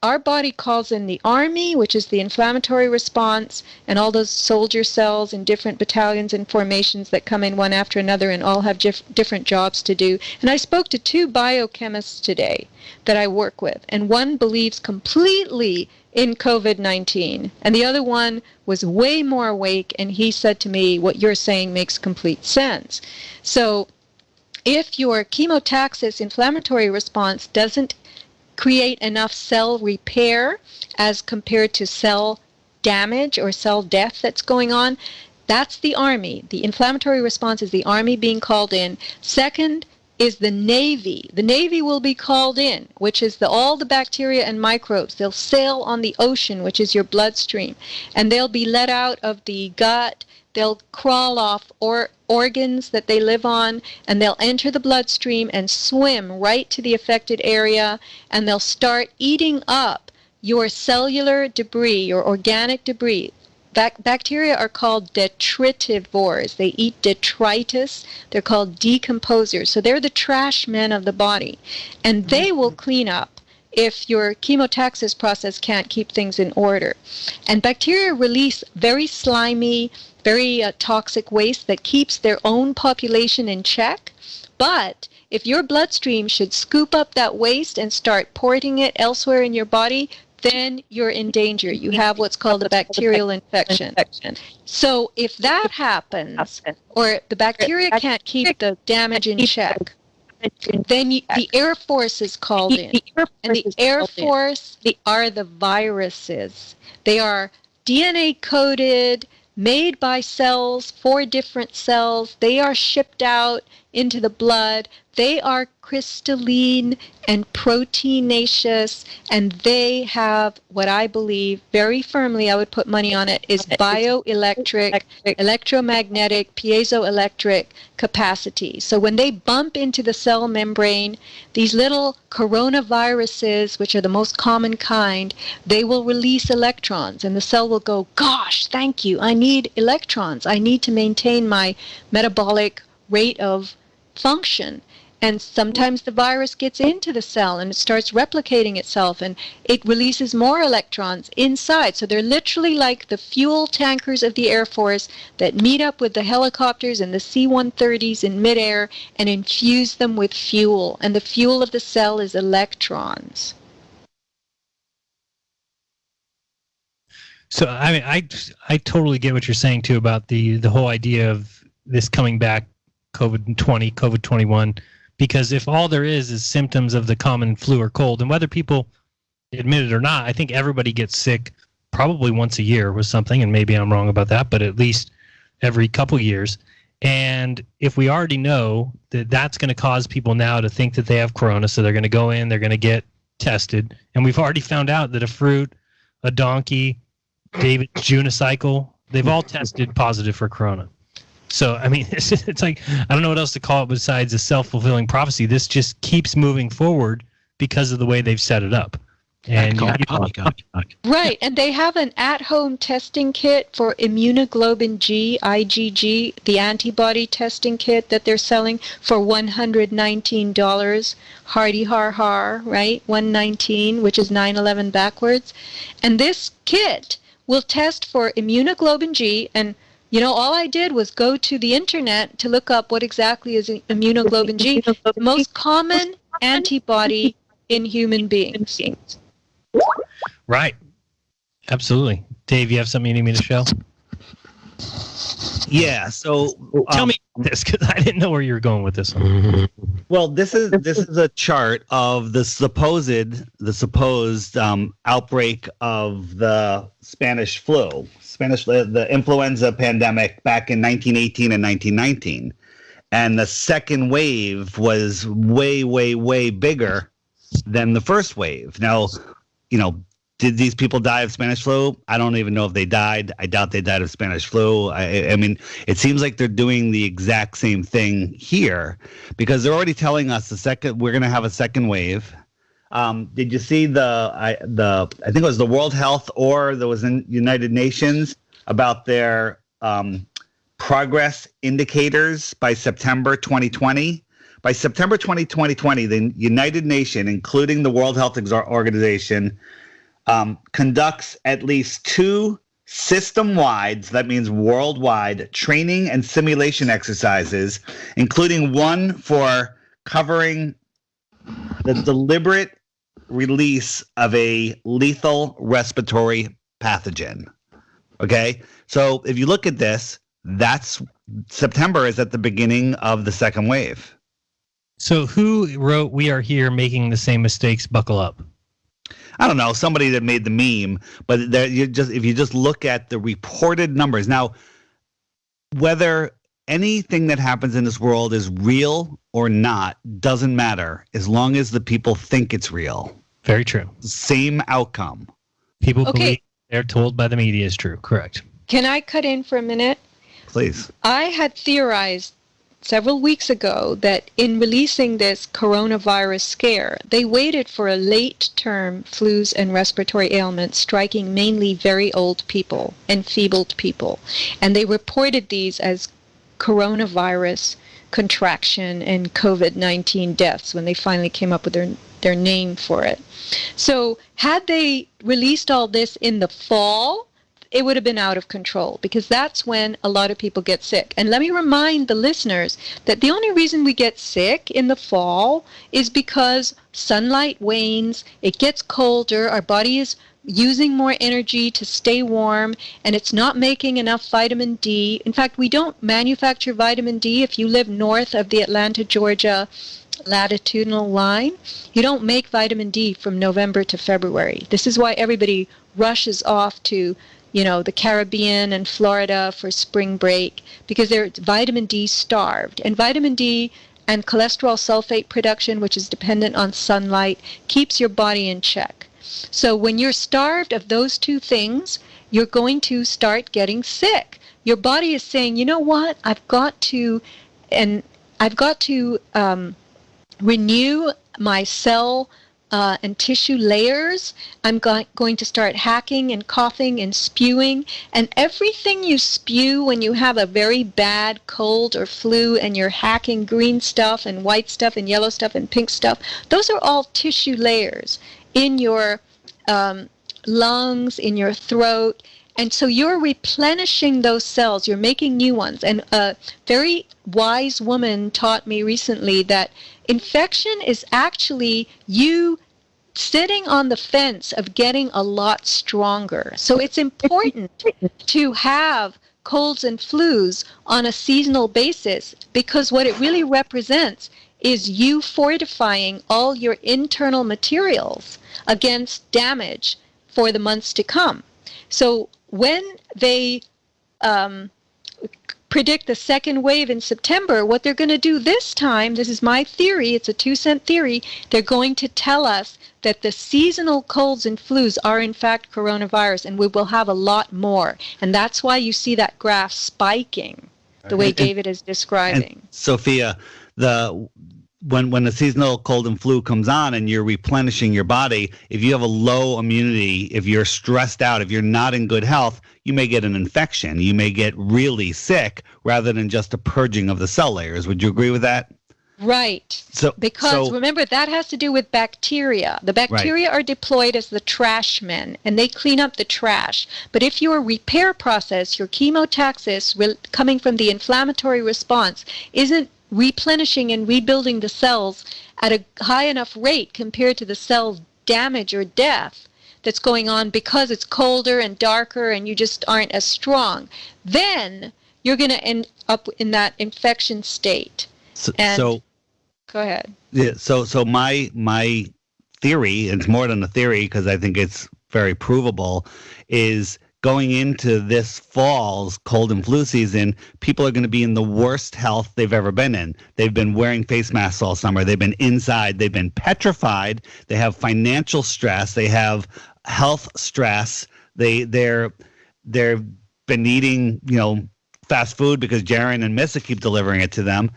our body calls in the army, which is the inflammatory response, and all those soldier cells in different battalions and formations that come in one after another and all have different jobs to do. And I spoke to 2 biochemists today that I work with, and one believes completely in COVID-19, and the other one was way more awake, and he said to me, what you're saying makes complete sense. So if your chemotaxis inflammatory response doesn't create enough cell repair as compared to cell damage or cell death that's going on, that's the army. The inflammatory response is the army being called in. Second is the Navy. The Navy will be called in, which is all the bacteria and microbes. They'll sail on the ocean, which is your bloodstream, and they'll be let out of the gut. They'll crawl off organs that they live on, and they'll enter the bloodstream and swim right to the affected area, and they'll start eating up your cellular debris, your organic debris. Bacteria are called detritivores. They eat detritus. They're called decomposers. So they're the trash men of the body, and they will clean up if your chemotaxis process can't keep things in order. And bacteria release very slimy, very toxic waste that keeps their own population in check. But if your bloodstream should scoop up that waste and start porting it elsewhere in your body, then you're in danger. You have what's called a bacterial infection. So if that happens, or the bacteria can't keep the damage in check, then the Air Force is called in. And the Air Force are the viruses. They are DNA coded, made by cells, 4 different cells. They are shipped out into the blood. They are crystalline and proteinaceous, and they have what I believe, very firmly, I would put money on it, is bioelectric, electromagnetic, piezoelectric capacity. So when they bump into the cell membrane, these little coronaviruses, which are the most common kind, they will release electrons, and the cell will go, gosh, thank you, I need electrons. I need to maintain my metabolic rate of function. And sometimes the virus gets into the cell and it starts replicating itself and it releases more electrons inside. So they're literally like the fuel tankers of the Air Force that meet up with the helicopters and the C-130s in midair and infuse them with fuel. And the fuel of the cell is electrons. So, I mean, I totally get what you're saying, too, about the whole idea of this coming back, COVID-20, COVID-21, because if all there is symptoms of the common flu or cold, and whether people admit it or not, I think everybody gets sick probably once a year with something, and maybe I'm wrong about that, but at least every couple years. And if we already know that that's going to cause people now to think that they have corona, so they're going to go in, they're going to get tested, and we've already found out that a fruit, a donkey, David's unicycle, they've all tested positive for corona. So, I mean, it's like, I don't know what else to call it besides a self-fulfilling prophecy. This just keeps moving forward because of the way they've set it up. And Right, and they have an at-home testing kit for immunoglobulin G, IgG, the antibody testing kit that they're selling for $119. Hardy har har, right? 119, which is 9/11 backwards. And this kit will test for immunoglobulin G, and you know, all I did was go to the internet to look up what exactly is immunoglobulin G, the most common antibody in human beings. Right. Absolutely. Dave, you have something you need me to show? Yeah, so tell me this, because I didn't know where you were going with this one. Well, this is a chart of the supposed outbreak of the Spanish flu, the influenza pandemic back in 1918 and 1919, and the second wave was way, way, way bigger than the first wave. Now, you know, did these people die of Spanish flu? I don't even know if they died. I doubt they died of Spanish flu. I mean, it seems like they're doing the exact same thing here because they're already telling us we're going to have a second wave. Did you see I think it was the World Health or there was in United Nations about their progress indicators by September 2020? By September 2020, the United Nations, including the World Health Organization, conducts at least 2 system-wide, so that means worldwide, training and simulation exercises, including one for covering the deliberate release of a lethal respiratory pathogen. Okay? So if you look at this, September is at the beginning of the second wave. So who wrote "We are here making the same mistakes, buckle up"? I don't know, somebody that made the meme, but if you just look at the reported numbers. Now, whether anything that happens in this world is real or not doesn't matter as long as the people think it's real. Very true. Same outcome. People believe they're told by the media is true. Correct. Can I cut in for a minute? Please. I had theorized several weeks ago that in releasing this coronavirus scare, they waited for a late-term flus and respiratory ailments striking mainly very old people, enfeebled people. And they reported these as coronavirus contraction and COVID-19 deaths when they finally came up with their name for it. So had they released all this in the fall, it would have been out of control, because that's when a lot of people get sick. And let me remind the listeners that the only reason we get sick in the fall is because sunlight wanes, it gets colder, our body is using more energy to stay warm, and it's not making enough vitamin D. In fact, we don't manufacture vitamin D. If you live north of the Atlanta, Georgia latitudinal line, you don't make vitamin D from November to February. This is why everybody rushes off to, the Caribbean and Florida for spring break, because they're vitamin D starved. And vitamin D and cholesterol sulfate production, which is dependent on sunlight, keeps your body in check. So when you're starved of those two things, you're going to start getting sick. Your body is saying, you know what, I've got to renew my cell and tissue layers. I'm going to start hacking and coughing and spewing. And everything you spew when you have a very bad cold or flu and you're hacking green stuff and white stuff and yellow stuff and pink stuff, those are all tissue layers in your lungs, in your throat. And so you're replenishing those cells. You're making new ones. And a very wise woman taught me recently that infection is actually you sitting on the fence of getting a lot stronger. So it's important to have colds and flus on a seasonal basis, because what it really represents is you fortifying all your internal materials against damage for the months to come. So when they predict the second wave in September, what they're going to do this time, this is my theory, it's a 2-cent theory, they're going to tell us that the seasonal colds and flus are in fact coronavirus, and we will have a lot more. And that's why you see that graph spiking the way David is describing. And Sophia, when the seasonal cold and flu comes on and you're replenishing your body, if you have a low immunity, if you're stressed out, if you're not in good health, you may get an infection. You may get really sick rather than just a purging of the cell layers. Would you agree with that? Right. Because remember, that has to do with bacteria. The bacteria are deployed as the trash men, and they clean up the trash. But if your repair process, your chemotaxis coming from the inflammatory response, isn't replenishing and rebuilding the cells at a high enough rate compared to the cell damage or death that's going on because it's colder and darker and you just aren't as strong, then you're going to end up in that infection state. So go ahead. Yeah. So my theory, it's more than a theory because I think it's very provable, is going into this fall's cold and flu season, people are going to be in the worst health they've ever been in. They've been wearing face masks all summer. They've been inside. They've been petrified. They have financial stress. They have health stress. They've been eating, fast food because Jeran and Missa keep delivering it to them,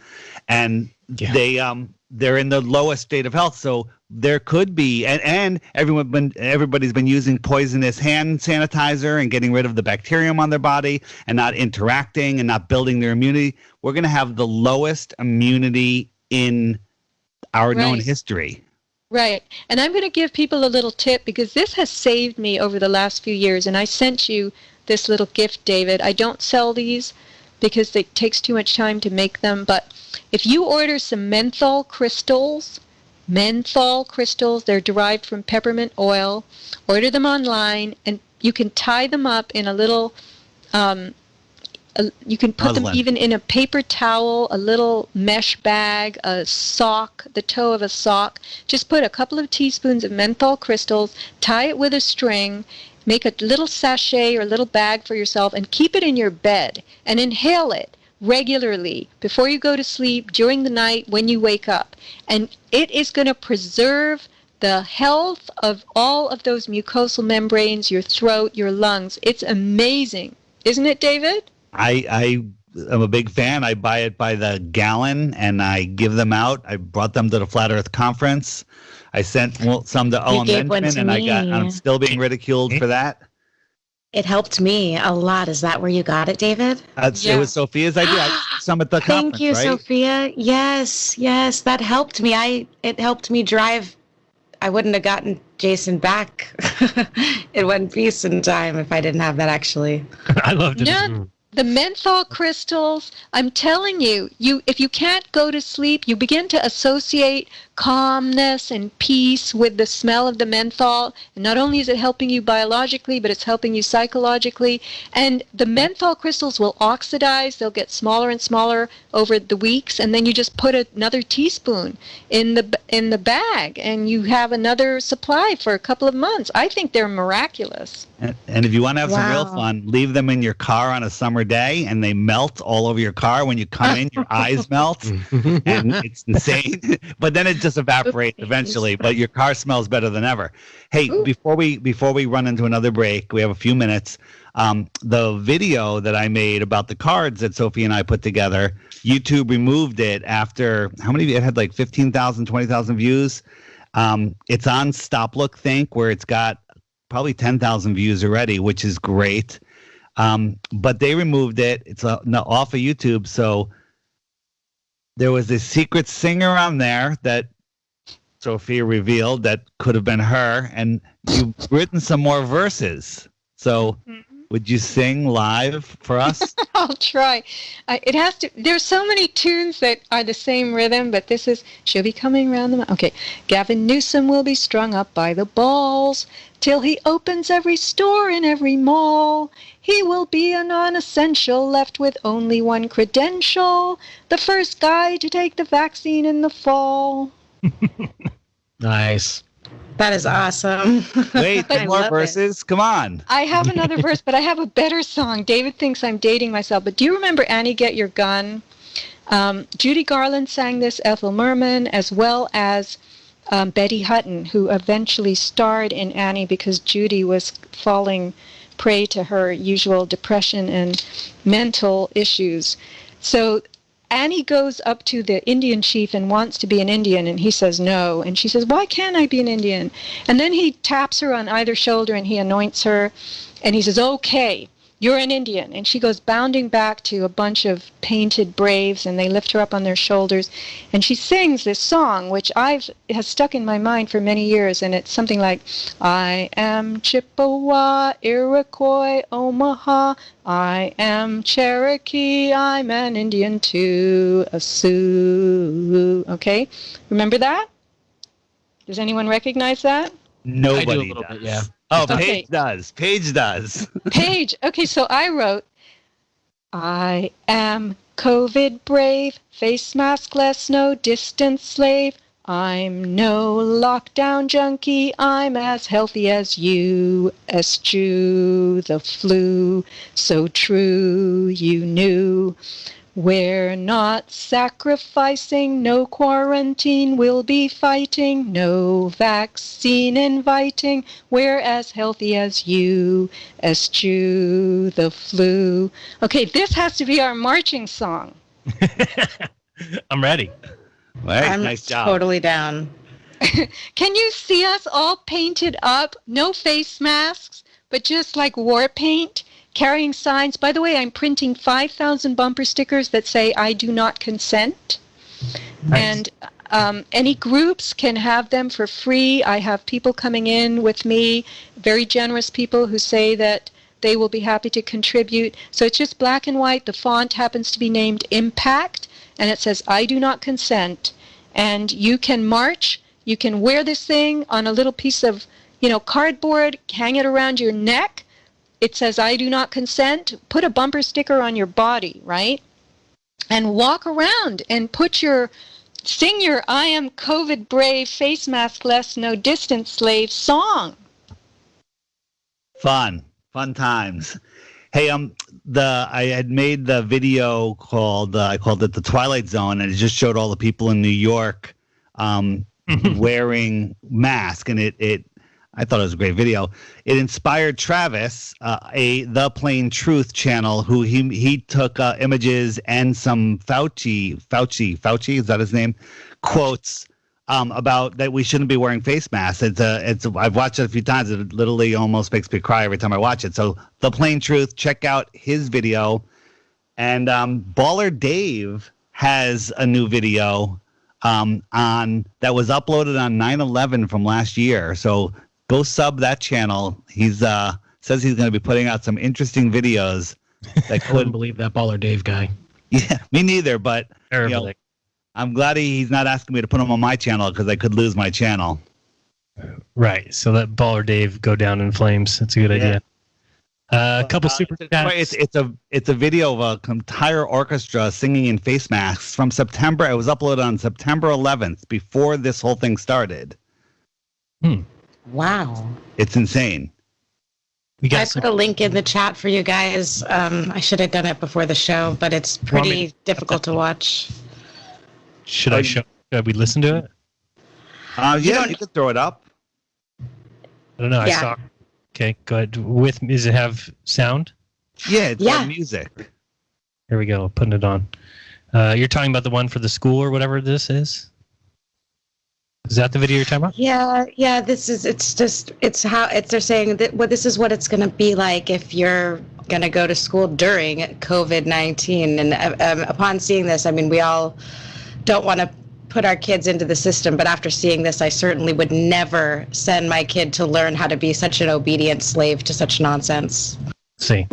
and they're in the lowest state of health. So there could be, and everybody's been using poisonous hand sanitizer and getting rid of the bacterium on their body and not interacting and not building their immunity. We're going to have the lowest immunity in our known history. Right. And I'm going to give people a little tip, because this has saved me over the last few years. And I sent you this little gift, David. I don't sell these because it takes too much time to make them. But if you order some menthol crystals, they're derived from peppermint oil, order them online, and you can tie them up in a little, you can put them even in a paper towel, a little mesh bag, a sock, the toe of a sock. Just put a couple of teaspoons of menthol crystals, tie it with a string, make a little sachet or a little bag for yourself, and keep it in your bed and inhale it regularly before you go to sleep, during the night, when you wake up. And it is going to preserve the health of all of those mucosal membranes, your throat, your lungs. It's amazing. Isn't it, David? I am a big fan. I buy it by the gallon and I give them out. I brought them to the Flat Earth Conference. I sent some to Owen Benjamin, and I'm still being ridiculed for that. It helped me a lot. Is that where you got it, David? It was Sophia's idea. I some at the conference, Thank you, right? Sophia. Yes, that helped me. It helped me drive I wouldn't have gotten Jason back in one piece in time if I didn't have that, actually. I loved it. Yeah, the menthol crystals, I'm telling you, if you can't go to sleep, you begin to associate calmness and peace with the smell of the menthol. And not only is it helping you biologically, but it's helping you psychologically. And the menthol crystals will oxidize. They'll get smaller and smaller over the weeks. And then you just put another teaspoon in the bag, and you have another supply for a couple of months. I think they're miraculous. And if you want to have some real fun, leave them in your car on a summer day, and they melt all over your car. When you come in, your eyes melt, and it's insane. But then it just evaporates eventually. But your car smells better than ever. Hey, before we run into another break, we have a few minutes. The video that I made about the cards that Sophie and I put together, YouTube removed it after how many? It had like 15,000, 20,000 views. It's on Stop Look Think, where it's got probably 10,000 views already, which is great. But they removed it. It's off of YouTube. So there was a secret singer on there that Sophia revealed that could have been her. And you've written some more verses. So would you sing live for us? I'll try. It has to. There's so many tunes that are the same rhythm, but this is, she'll be coming around the... Okay. Gavin Newsom will be strung up by the balls till he opens every store in every mall. He will be a non-essential, left with only one credential, the first guy to take the vaccine in the fall. Nice. That is awesome. Wait, more verses? Come on. I have another verse, but I have a better song. David thinks I'm dating myself, but do you remember Annie, Get Your Gun? Judy Garland sang this, Ethel Merman, as well as Betty Hutton, who eventually starred in Annie because Judy was falling prey to her usual depression and mental issues. So Annie goes up to the Indian chief and wants to be an Indian, and he says no. And she says, why can't I be an Indian? And then he taps her on either shoulder and he anoints her, and he says, okay, you're an Indian. And she goes bounding back to a bunch of painted braves, and they lift her up on their shoulders. And she sings this song, which has stuck in my mind for many years, and it's something like, I am Chippewa, Iroquois, Omaha, I am Cherokee, I'm an Indian too, a Sioux. Okay? Remember that? Does anyone recognize that? Nobody does. Bit, yeah. Oh, Okay. Paige does. Paige does. Paige. Okay, so I wrote, I am COVID brave, face maskless, no distance slave. I'm no lockdown junkie, I'm as healthy as you. Eschew the flu, so true you knew. We're not sacrificing, no quarantine, we'll be fighting, no vaccine inviting, we're as healthy as you, eschew the flu. Okay, this has to be our marching song. I'm ready. Right, I'm nice job. totally down. Can you see us all painted up? No face masks, but just like war paint? Carrying signs. By the way, I'm printing 5,000 bumper stickers that say, I do not consent. Nice. And any groups can have them for free. I have people coming in with me, very generous people who say that they will be happy to contribute. So it's just black and white. The font happens to be named Impact, and it says, I do not consent. And you can march. You can wear this thing on a little piece of, cardboard, hang it around your neck. It says, I do not consent. Put a bumper sticker on your body, right? And walk around and sing your I am COVID brave, face maskless, no distance slave song. Fun times. Hey, I had made the video called, I called it The Twilight Zone, and it just showed all the people in New York wearing masks, and I thought it was a great video. It inspired Travis, The Plain Truth channel, who he took images and some Fauci, is that his name? Quotes about that we shouldn't be wearing face masks. I've watched it a few times. It literally almost makes me cry every time I watch it. So The Plain Truth, check out his video. And Baller Dave has a new video that was uploaded on 9/11 from last year. So go sub that channel. He's says he's going to be putting out some interesting videos. I couldn't believe that Baller Dave guy. Yeah, me neither. But I'm glad he's not asking me to put him on my channel because I could lose my channel. Right. So let Baller Dave go down in flames. That's a good idea. A couple super chats. It's a video of an entire orchestra singing in face masks from September. It was uploaded on September 11th, before this whole thing started. Wow. It's insane. I put a link in the chat for you guys. I should have done it before the show, but it's pretty difficult to watch. Should we listen to it? Yeah, you could throw it up. I don't know. I saw. Okay, go ahead. Does it have sound? Yeah, it's got music. Here we go. Putting it on. You're talking about the one for the school or whatever this is? Is that the video you're talking about? Yeah. They're saying that this is what it's going to be like if you're going to go to school during COVID-19. And upon seeing this, I mean, we all don't want to put our kids into the system, but after seeing this, I certainly would never send my kid to learn how to be such an obedient slave to such nonsense. See.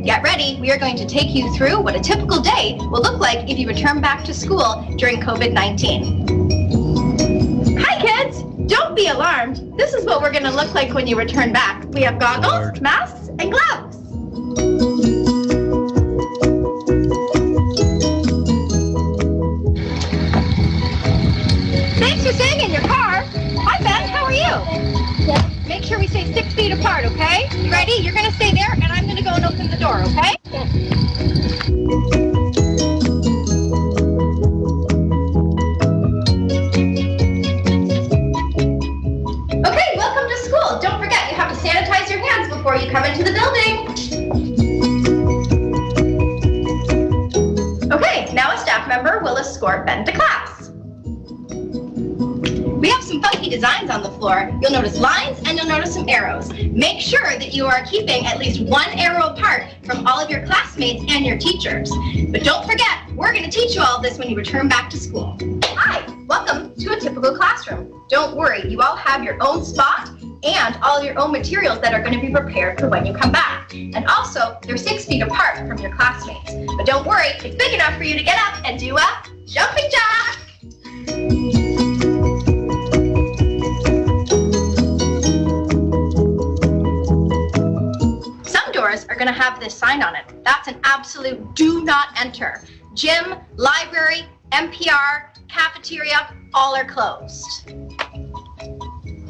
Get ready, we are going to take you through what a typical day will look like if you return back to school during COVID-19. Hi kids, don't be alarmed. This is what we're going to look like when you return back. We have goggles, masks, and gloves. Thanks for staying in your car. Hi Ben, how are you? Make sure we stay 6 feet apart, okay? You ready? You're going to stay there, and I'm going to go and open the door, okay? Okay, welcome to school. Don't forget, you have to sanitize your hands before you come into the building. Okay, now a staff member will escort Ben to class. We have some funky designs on the floor. You'll notice lines and you'll notice some arrows. Make sure that you are keeping at least one arrow apart from all of your classmates and your teachers. But don't forget, we're going to teach you all of this when you return back to school. Hi, welcome to a typical classroom. Don't worry, you all have your own spot and all your own materials that are going to be prepared for when you come back. And also, they're 6 feet apart from your classmates. But don't worry, it's big enough for you to get up and do a jumping jack. Are going to have this sign on it. That's an absolute do not enter. Gym, library, NPR, cafeteria, all are closed.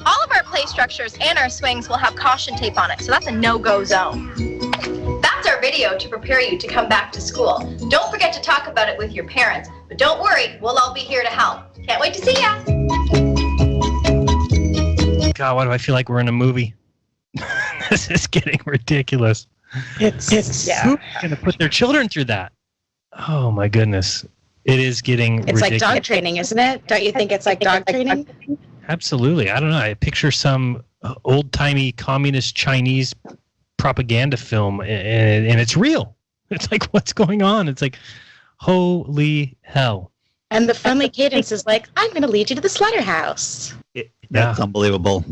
All of our play structures and our swings will have caution tape on it, so that's a no-go zone. That's our video to prepare you to come back to school. Don't forget to talk about it with your parents, but don't worry, we'll all be here to help. Can't wait to see ya! God, why do I feel like we're in a movie? This is getting ridiculous. Who's going to put their children through that? Oh my goodness. It is getting ridiculous. Like dog training, isn't it? Don't you think it's like dog training? Absolutely. I don't know. I picture some old-timey communist Chinese propaganda film, and it's real. It's like, what's going on? It's like, holy hell. And the friendly cadence is like, I'm going to lead you to the slaughterhouse. That's unbelievable.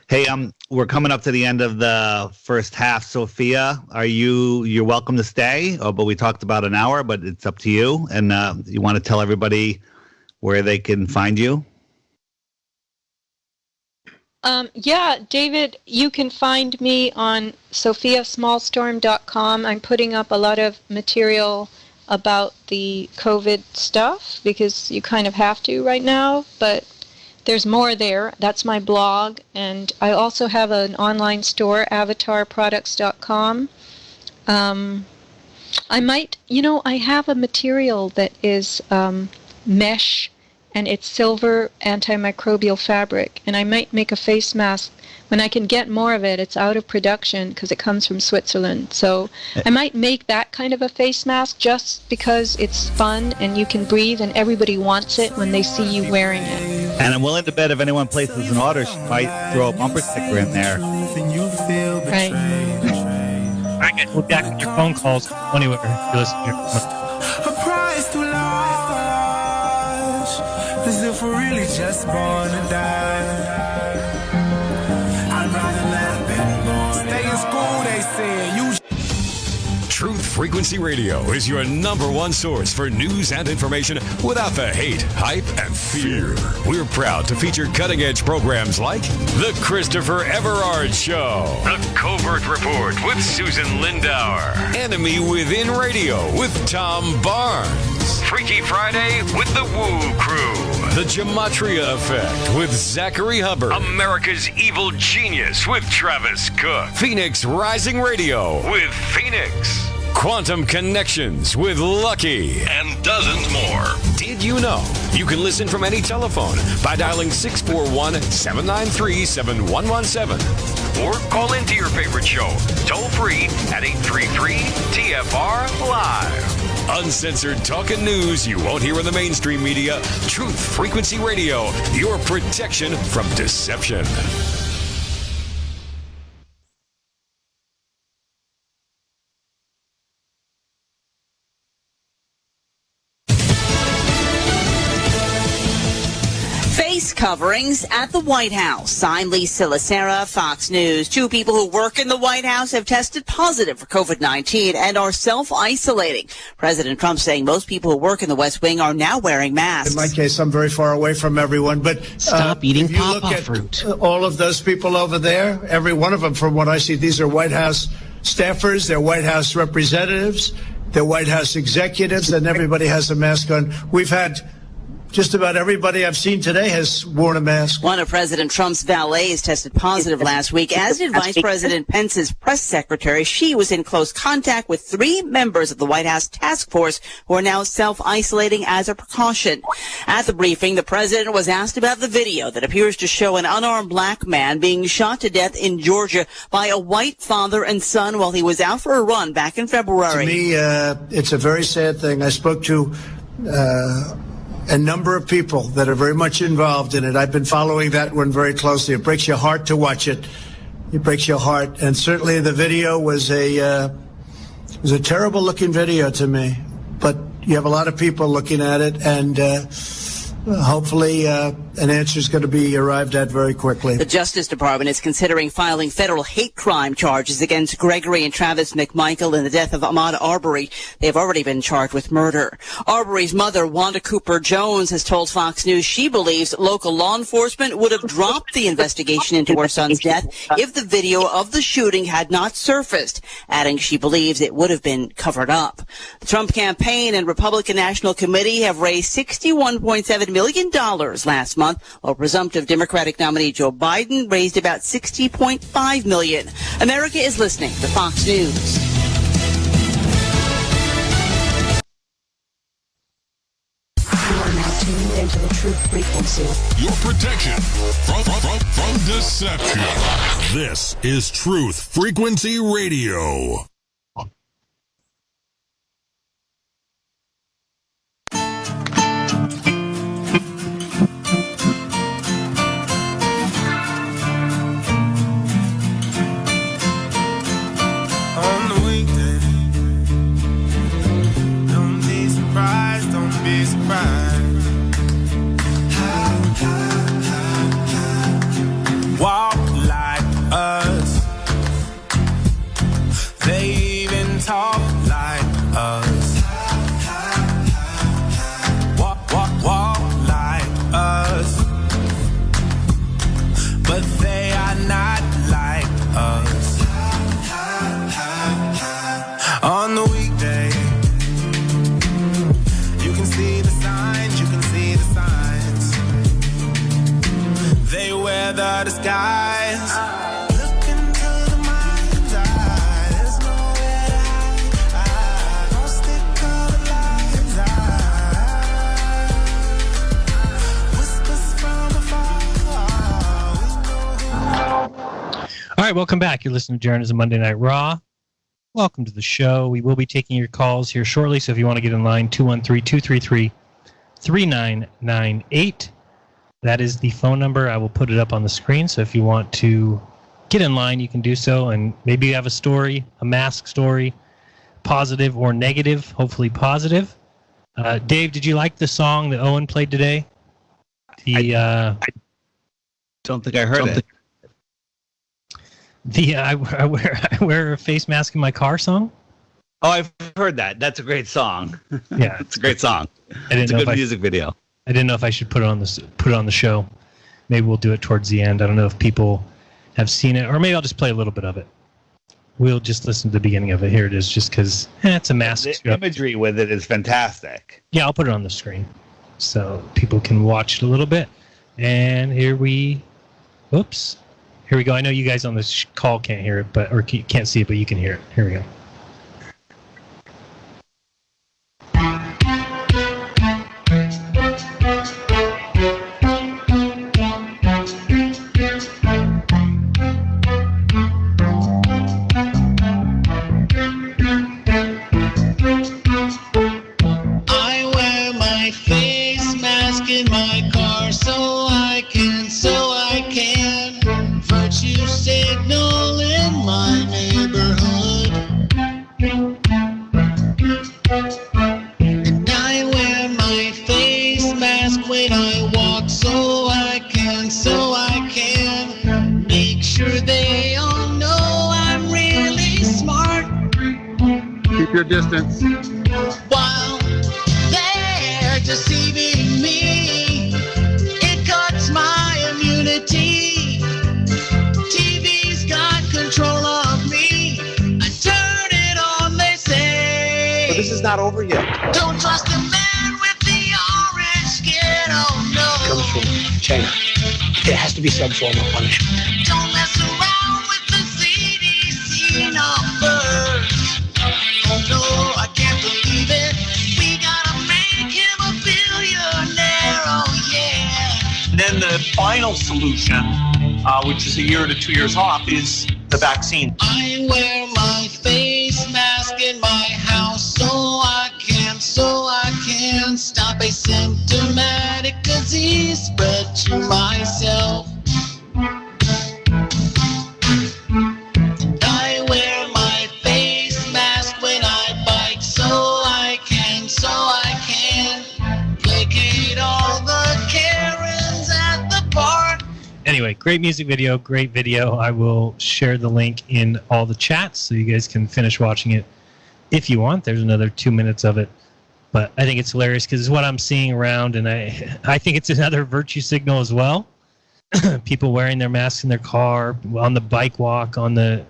Hey, we're coming up to the end of the first half. Sophia, you're welcome to stay, but we talked about an hour, but it's up to you. And you want to tell everybody where they can find you? Yeah, David, you can find me on sophiasmallstorm.com. I'm putting up a lot of material about the COVID stuff because you kind of have to right now, but there's more there. That's my blog. And I also have an online store, avatarproducts.com. I might, I have a material that is mesh, and it's silver antimicrobial fabric. And I might make a face mask. When I can get more of it, it's out of production because it comes from Switzerland. So I might make that kind of a face mask just because it's fun and you can breathe and everybody wants it when they see you wearing it. And I'm willing to bet if anyone places an order, she might throw a bumper sticker in there. Right. I get look back at your phone calls anywhere you listen to your A price too large, as if we're really just born to die. I'd rather not be born. Stay in school, they said. Truth Frequency Radio is your number one source for news and information without the hate, hype, and fear. We're proud to feature cutting-edge programs like The Christopher Everard Show, The Covert Report with Susan Lindauer, Enemy Within Radio with Tom Barnes, Freaky Friday with The Woo Crew, The Gematria Effect with Zachary Hubbard, America's Evil Genius with Travis Cook, Phoenix Rising Radio with Phoenix, Quantum Connections with Lucky, and dozens more. Did you know you can listen from any telephone by dialing 641-793-7117 or call into your favorite show toll free at 833-TFR Live. Uncensored talk and news you won't hear in the mainstream media. Truth Frequency Radio, your protection from deception. Face coverings at the White House. I'm Lisa Lacera, Fox News. 2 people who work in the White House have tested positive for COVID-19 and are self-isolating. President Trump saying most people who work in the West Wing are now wearing masks. In my case, I'm very far away from everyone, but Stop eating if you look pawpaw at fruit. all of those people over there, every one of them, from what I see, these are White House staffers, they're White House representatives, they're White House executives, and everybody has a mask on. We've had just about everybody I've seen today has worn a mask. One of President Trump's valets tested positive last week, as did Vice President Pence's press secretary. She was in close contact with 3 members of the White House task force who are now self-isolating as a precaution. At the briefing, the president was asked about the video that appears to show an unarmed black man being shot to death in Georgia by a white father and son while he was out for a run back in February. To me, it's a very sad thing. I spoke to a number of people that are very much involved in it. I've been following that one very closely. It breaks your heart to watch it. It breaks your heart. And certainly the video was a terrible looking video to me. But you have a lot of people looking at it, and hopefully an answer is going to be arrived at very quickly. The Justice Department is considering filing federal hate crime charges against Gregory and Travis McMichael in the death of Ahmaud Arbery. They have already been charged with murder. Arbery's mother, Wanda Cooper Jones, has told Fox News she believes local law enforcement would have dropped the investigation into her son's death if the video of the shooting had not surfaced, adding she believes it would have been covered up. The Trump campaign and Republican National Committee have raised $61.7 million last month, while presumptive Democratic nominee Joe Biden raised about $60.5 million. America is listening to Fox News. You are now tuned into the Truth Frequency. Your protection from deception. This is Truth Frequency Radio. Walk like us. They even talk like us. Walk like us. But they are not like us. On the weekday, you can see the signs, you can see the signs. They wear the disguise. Look into the mind's eye. There's nowhere to hide. Don't stick colored lines. Whispers from afar. All right, welcome back. You're listening to Jeranism Monday Night Raw. Welcome to the show. We will be taking your calls here shortly, so if you want to get in line, 213-233-3998. That is the phone number. I will put it up on the screen. So if you want to get in line, you can do so. And maybe you have a story, a mask story, positive or negative, hopefully positive. Dave, did you like the song that Owen played today? I don't think I heard it. The I wear a face mask in my car song? Oh, I've heard that. That's a great song. Yeah. It's a great song. It's a good music video. I didn't know if I should put it on the show. Maybe we'll do it towards the end. I don't know if people have seen it, or maybe I'll just play a little bit of it. We'll just listen to the beginning of it. Here it is, just because it's a mask. The imagery with it is fantastic. Yeah, I'll put it on the screen so people can watch it a little bit. And here we go. I know you guys on the call can't hear it, or can't see it, but you can hear it. Here we go. Your distance. While they're deceiving me, it cuts my immunity. TV's got control of me. I turn it on, they say. But this is not over yet. Don't trust a man with the orange skin, oh no. It comes from China. It has to be some form of punishment. Don't mess around with the CDC numbers. Oh no, I can't believe it. We gotta make him a billionaire, oh yeah. And then the final solution, which is a year to 2 years off, is the vaccine. I wear my face mask in my house so I can stop a symptomatic disease spread to myself. Anyway, great music video, great video. I will share the link in all the chats so you guys can finish watching it if you want. There's another 2 minutes of it. But I think it's hilarious because it's what I'm seeing around, and I think it's another virtue signal as well. People wearing their masks in their car, on the bike walk, on the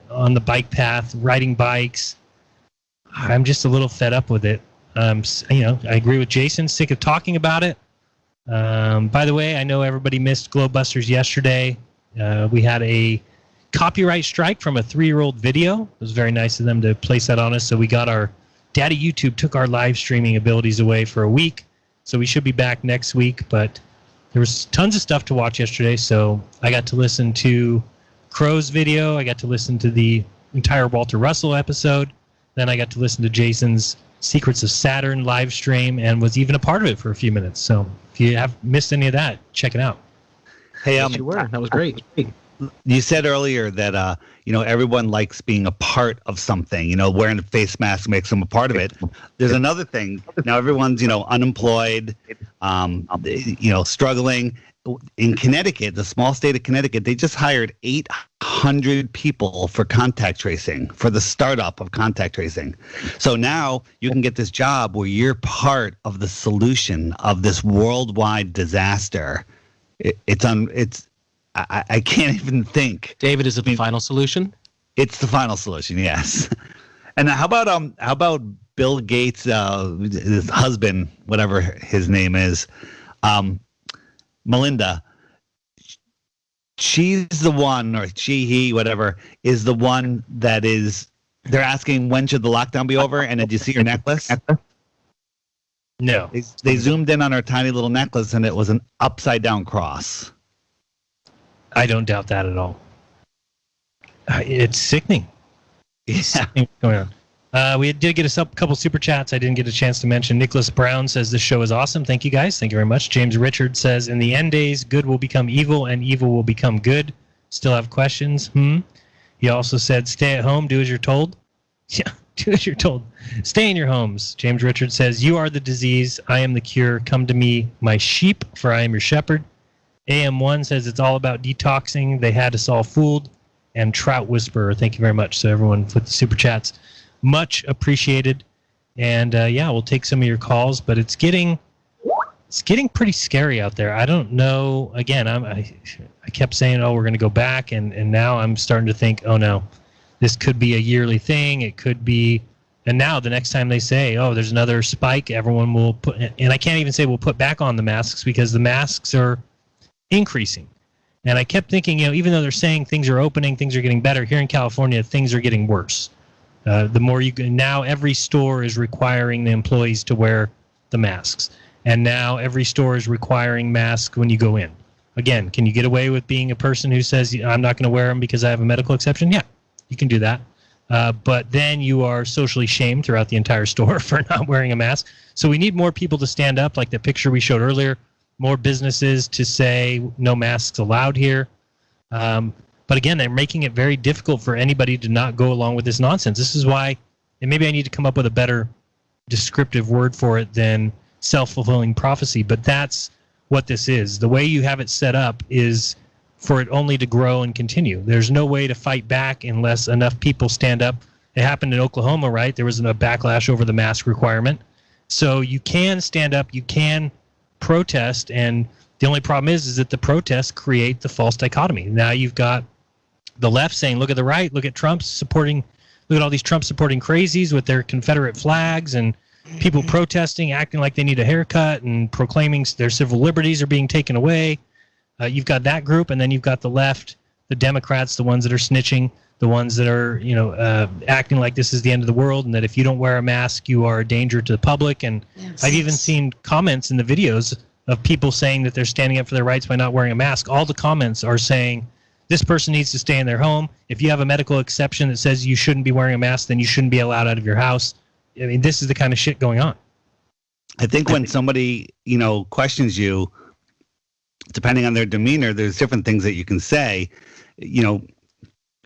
bike path, riding bikes. I'm just a little fed up with it. I agree with Jason, sick of talking about it. By the way, I know everybody missed Globebusters yesterday. We had a copyright strike from a 3-year-old video. It was very nice of them to place that on us. So we got our Daddy YouTube took our live streaming abilities away for a week. So we should be back next week. But there was tons of stuff to watch yesterday. So I got to listen to Crow's video. I got to listen to the entire Walter Russell episode. Then I got to listen to Jason's Secrets of Saturn live stream and was even a part of it for a few minutes. So if you have missed any of that, check it out. Hey, Yes, you were. That was great. You said earlier that everyone likes being a part of something. Wearing a face mask makes them a part of it. There's another thing. Now everyone's unemployed, struggling. In Connecticut, the small state of Connecticut, they just hired 800 people for contact tracing, for the startup of contact tracing. So now you can get this job where you're part of the solution of this worldwide disaster. I can't even think. David, is it the final solution? It's the final solution, yes. And how about Bill Gates, his husband, whatever his name is, Melinda? She's the one, or he, whatever, is the one that is. They're asking when should the lockdown be over, and did you see her necklace? No. They zoomed in on her tiny little necklace, and it was an upside down cross. I don't doubt that at all. It's sickening. Yeah. Sickening what's going We did get a couple super chats I didn't get a chance to mention. Nicholas Brown says this show is awesome. Thank you, guys. Thank you very much. James Richard says, in the end days, good will become evil and evil will become good. Still have questions? He also said, stay at home, do as you're told. Yeah, do as you're told. Stay in your homes. James Richard says, you are the disease. I am the cure. Come to me, my sheep, for I am your shepherd. AM1 says it's all about detoxing. They had us all fooled. And Trout Whisperer, thank you very much. So everyone with the super chats, much appreciated. And yeah, we'll take some of your calls, but it's getting pretty scary out there. I don't know. Again, I kept saying, oh, we're going to go back, and now I'm starting to think, oh no, this could be a yearly thing. It could be, and now the next time they say, oh, there's another spike, everyone will put, and I can't even say we'll put back on the masks because the masks are increasing. And I kept thinking, even though they're saying things are opening, things are getting better, here in California, things are getting worse. The more now every store is requiring the employees to wear the masks. And now every store is requiring masks when you go in. Again, can you get away with being a person who says, I'm not going to wear them because I have a medical exception? Yeah, you can do that. But then you are socially shamed throughout the entire store for not wearing a mask. So we need more people to stand up, like the picture we showed earlier, more businesses to say no masks allowed here. But again, they're making it very difficult for anybody to not go along with this nonsense. This is why, and maybe I need to come up with a better descriptive word for it than self-fulfilling prophecy, but that's what this is. The way you have it set up is for it only to grow and continue. There's no way to fight back unless enough people stand up. It happened in Oklahoma, right? There was a backlash over the mask requirement. So you can stand up, you can protest, and the only problem is that the protests create the false dichotomy. Now you've got the left saying, look at the right, look at Trump supporting, look at all these Trump supporting crazies with their Confederate flags, and people protesting, acting like they need a haircut and proclaiming their civil liberties are being taken away. You've got that group, and then you've got the left, the Democrats, the ones that are snitching, the ones that are, acting like this is the end of the world, and that if you don't wear a mask, you are a danger to the public. And yes, I've even seen comments in the videos of people saying that they're standing up for their rights by not wearing a mask. All the comments are saying, this person needs to stay in their home. If you have a medical exception that says you shouldn't be wearing a mask, then you shouldn't be allowed out of your house. I mean, this is the kind of shit going on. I think when somebody, questions you, depending on their demeanor, there's different things that you can say.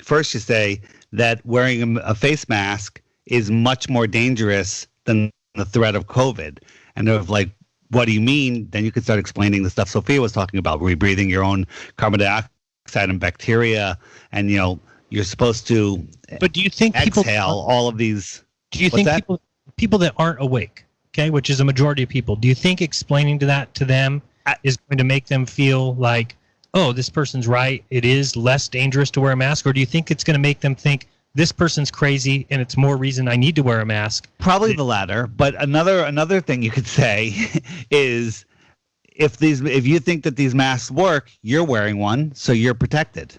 First you say that wearing a face mask is much more dangerous than the threat of COVID. And they're like, what do you mean? Then you can start explaining the stuff Sophia was talking about, rebreathing your own carbon dioxide and bacteria, and you're supposed to. But do you think exhale all of these? Do you think people that aren't awake, okay, which is a majority of people, do you think explaining to them is going to make them feel like, oh, this person's right, it is less dangerous to wear a mask? Or do you think it's going to make them think this person's crazy and it's more reason I need to wear a mask? Probably the latter. But another thing you could say is, if you think that these masks work, you're wearing one, so you're protected.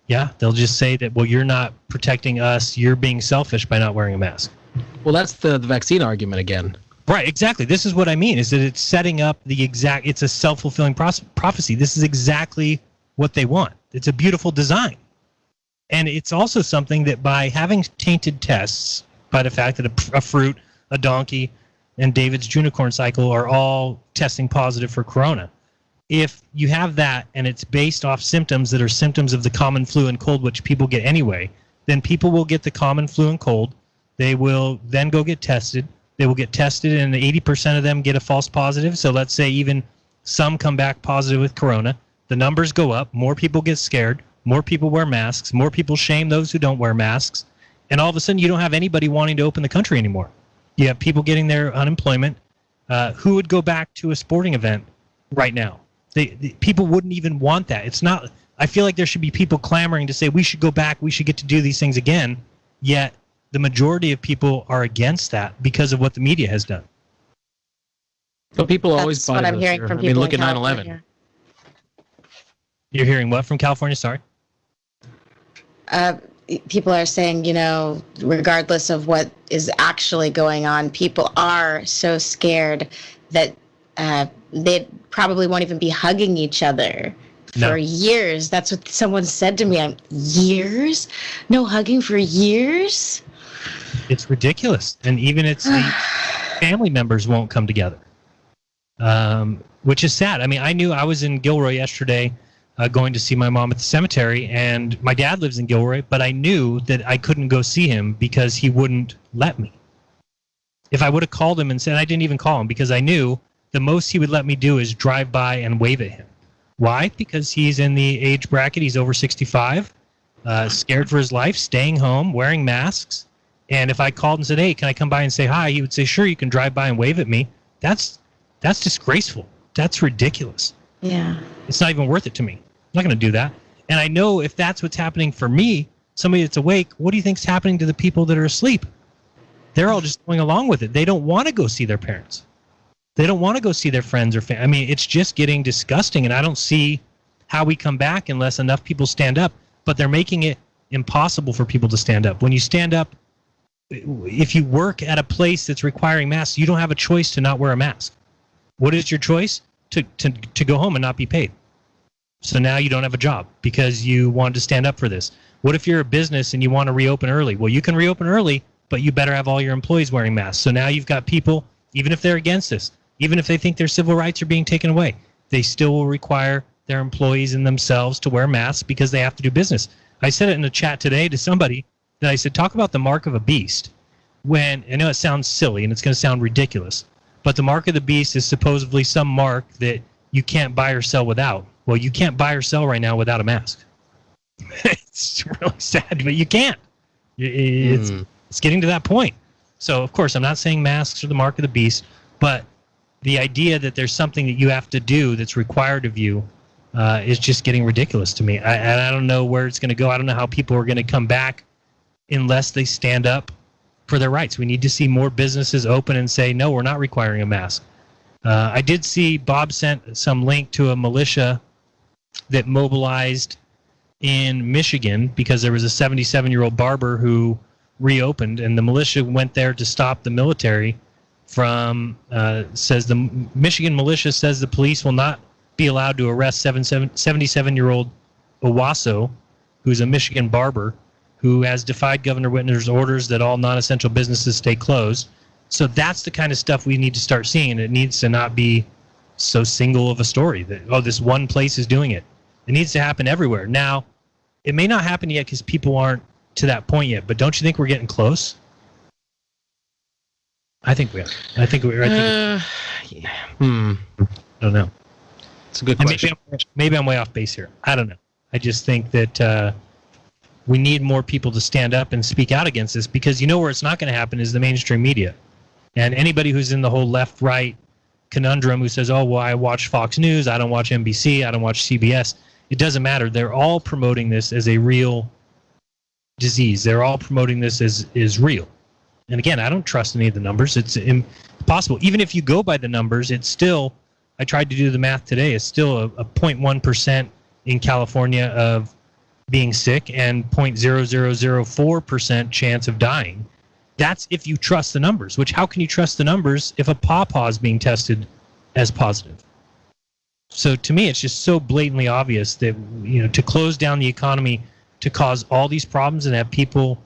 Yeah, they'll just say that, well, you're not protecting us, you're being selfish by not wearing a mask. Well, that's the vaccine argument again. Right, exactly. This is what I mean, is that it's setting up it's a self-fulfilling prophecy. This is exactly what they want. It's a beautiful design. And it's also something that by having tainted tests, by the fact that a fruit, a donkey, and David's Junicorn cycle are all testing positive for corona. If you have that and it's based off symptoms that are symptoms of the common flu and cold, which people get anyway, then people will get the common flu and cold. They will then go get tested. They will get tested, and 80% of them get a false positive. So let's say even some come back positive with corona. The numbers go up. More people get scared. More people wear masks. More people shame those who don't wear masks. And all of a sudden, you don't have anybody wanting to open the country anymore. You have people getting their unemployment. Who would go back to a sporting event right now? People wouldn't even want that. It's not. I feel like there should be people clamoring to say we should go back. We should get to do these things again. Yet the majority of people are against that because of what the media has done. But people always buy what I'm hearing from people. Look at 9/11. You're hearing what from California? Sorry. People are saying, regardless of what is actually going on, people are so scared that they probably won't even be hugging each other No. For years. That's what someone said to me. Years? No hugging for years? It's ridiculous. And even the family members won't come together, which is sad. I mean, I was in Gilroy yesterday going to see my mom at the cemetery, and my dad lives in Gilroy, but I knew that I couldn't go see him because he wouldn't let me. If I would have called him and said, I didn't even call him because I knew the most he would let me do is drive by and wave at him. Why? Because he's in the age bracket. He's over 65, scared for his life, staying home, wearing masks. And if I called and said, hey, can I come by and say hi? He would say, sure, you can drive by and wave at me. That's disgraceful. That's ridiculous. Yeah. It's not even worth it to me. I'm not going to do that. And I know if that's what's happening for me, somebody that's awake, what do you think's happening to the people that are asleep? They're all just going along with it. They don't want to go see their parents. They don't want to go see their friends or family. I mean, it's just getting disgusting, and I don't see how we come back unless enough people stand up. But they're making it impossible for people to stand up. When you stand up, if you work at a place that's requiring masks, you don't have a choice to not wear a mask. What is your choice? To go home and not be paid. So now you don't have a job because you wanted to stand up for this. What if you're a business and you want to reopen early? Well, you can reopen early, but you better have all your employees wearing masks. So now you've got people, even if they're against this, even if they think their civil rights are being taken away, they still will require their employees and themselves to wear masks because they have to do business. I said it in a chat today to somebody that I said, talk about the mark of a beast. When, I know it sounds silly and it's going to sound ridiculous, but the mark of the beast is supposedly some mark that you can't buy or sell without. Well, you can't buy or sell right now without a mask. It's really sad, but you can't. It's getting to that point. So, of course, I'm not saying masks are the mark of the beast, but the idea that there's something that you have to do that's required of you is just getting ridiculous to me. I don't know where it's going to go. I don't know how people are going to come back unless they stand up for their rights. We need to see more businesses open and say, no, we're not requiring a mask. I did see Bob sent some link to a militia that mobilized in Michigan because there was a 77-year-old barber who reopened, and the militia went there to stop the military from, says the Michigan militia says the police will not be allowed to arrest 77-year-old Owasso, who's a Michigan barber, who has defied Governor Whitmer's orders that all non-essential businesses stay closed. So that's the kind of stuff we need to start seeing, and it needs to not be so single of a story that, oh, this one place is doing it. It needs to happen everywhere. Now, it may not happen yet because people aren't to that point yet, but don't you think we're getting close? I think we are. I think we're. I don't know. It's a good question. Maybe I'm way off base here. I don't know. I just think that we need more people to stand up and speak out against this, because you know where it's not going to happen is the mainstream media. And anybody who's in the whole left-right conundrum who says, oh, well, I watch Fox News, I don't watch NBC, I don't watch CBS, it doesn't matter. They're all promoting this as a real disease. They're all promoting this as is real. And again, I don't trust any of the numbers. It's impossible. Even if you go by the numbers, it's still, I tried to do the math today, it's still a 0.1% in California of being sick and 0.0004% chance of dying. That's if you trust the numbers, which how can you trust the numbers if a pawpaw is being tested as positive? So to me, it's just so blatantly obvious that, you know, to close down the economy, to cause all these problems and have people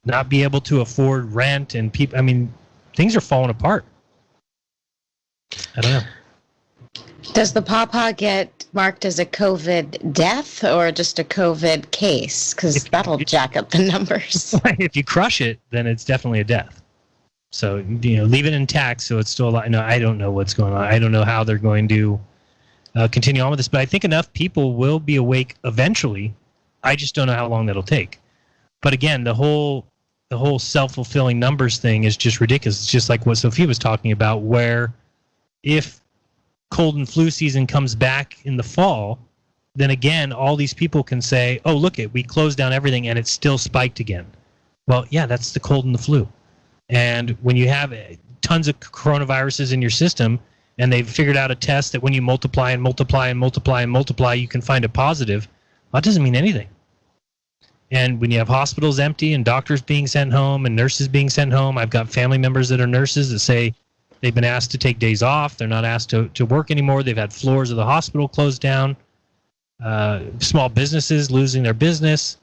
not be able to afford rent and people, I mean, things are falling apart. I don't know. Does the pawpaw get marked as a COVID death or just a COVID case? Because that'll jack up the numbers. If you crush it, then it's definitely a death. So, you know, leave it intact so it's still alive. No, I don't know what's going on. I don't know how they're going to continue on with this, but I think enough people will be awake eventually. I just don't know how long that'll take. But again, the whole self-fulfilling numbers thing is just ridiculous. It's just like what Sophie was talking about, where if cold and flu season comes back in the fall, then again, all these people can say, oh, look, we closed down everything and it's still spiked again. Well, yeah, that's the cold and the flu. And when you have tons of coronaviruses in your system and they've figured out a test that when you multiply and multiply and multiply and multiply, you can find a positive, well, that doesn't mean anything. And when you have hospitals empty and doctors being sent home and nurses being sent home, I've got family members that are nurses that say they've been asked to take days off. They're not asked to work anymore. They've had floors of the hospital closed down. small businesses losing their business.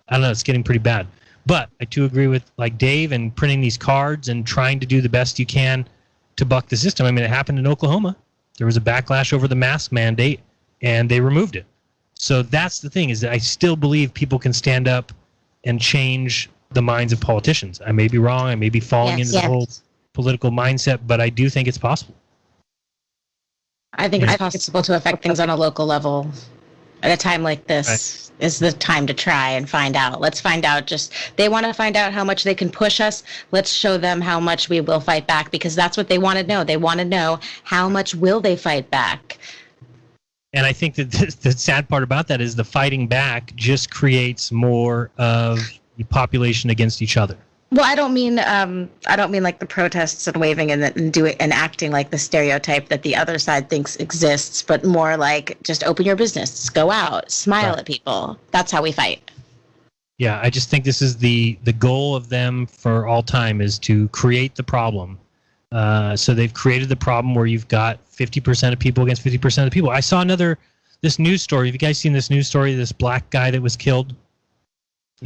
I don't know. It's getting pretty bad. But I do agree with like Dave and printing these cards and trying to do the best you can to buck the system. I mean, it happened in Oklahoma. There was a backlash over the mask mandate, and they removed it. So that's the thing, is that I still believe people can stand up and change the minds of politicians. I may be wrong. I may be falling into the whole political mindset, but I do think it's possible. I think it's possible to affect things on a local level. At a time like this is the time to try and find out. Let's find out. They want to find out how much they can push us. Let's show them how much we will fight back, because that's what they want to know. They want to know how much will they fight back. And I think that the sad part about that is the fighting back just creates more of the population against each other. Well, I don't mean like the protests and waving and doing and acting like the stereotype that the other side thinks exists, but more like just open your business, go out, smile at people. That's how we fight. Yeah, I just think this is the goal of them for all time, is to create the problem. So they've created the problem where you've got 50% of people against 50% of the people. I saw this news story. Have you guys seen this news story? This black guy that was killed.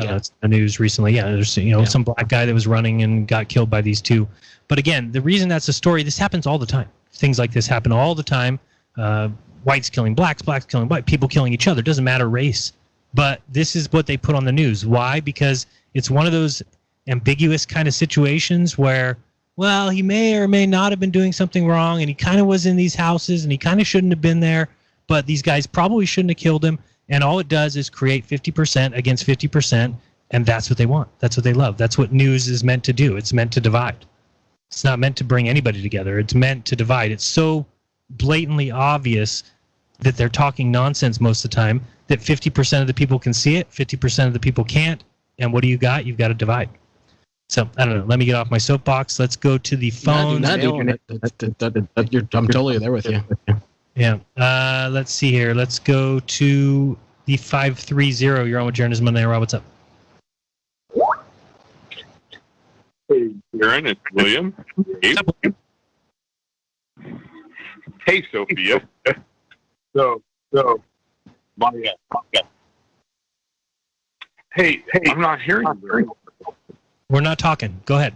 It's the news recently. Yeah, there's some black guy that was running and got killed by these two. But again, the reason that's a story, this happens all the time. Things like this happen all the time. Whites killing blacks, blacks killing white, people killing each other. It doesn't matter race. But this is what they put on the news. Why? Because it's one of those ambiguous kind of situations where, well, he may or may not have been doing something wrong, and he kind of was in these houses, and he kind of shouldn't have been there, but these guys probably shouldn't have killed him. And all it does is create 50% against 50%, and that's what they want. That's what they love. That's what news is meant to do. It's meant to divide. It's not meant to bring anybody together. It's meant to divide. It's so blatantly obvious that they're talking nonsense most of the time that 50% of the people can see it, 50% of the people can't, and what do you got? You've got to divide. So, I don't know. Let me get off my soapbox. Let's go to the phone. I'm totally there with you. Yeah. Let's see here. Let's go to the 530. You're on with Jeranism Monday Night Raw. What's up? Hey, Jeran, it's William. Hey, Sophia. So, Maria. Hey, I'm not hearing you very well. We're not talking. Go ahead.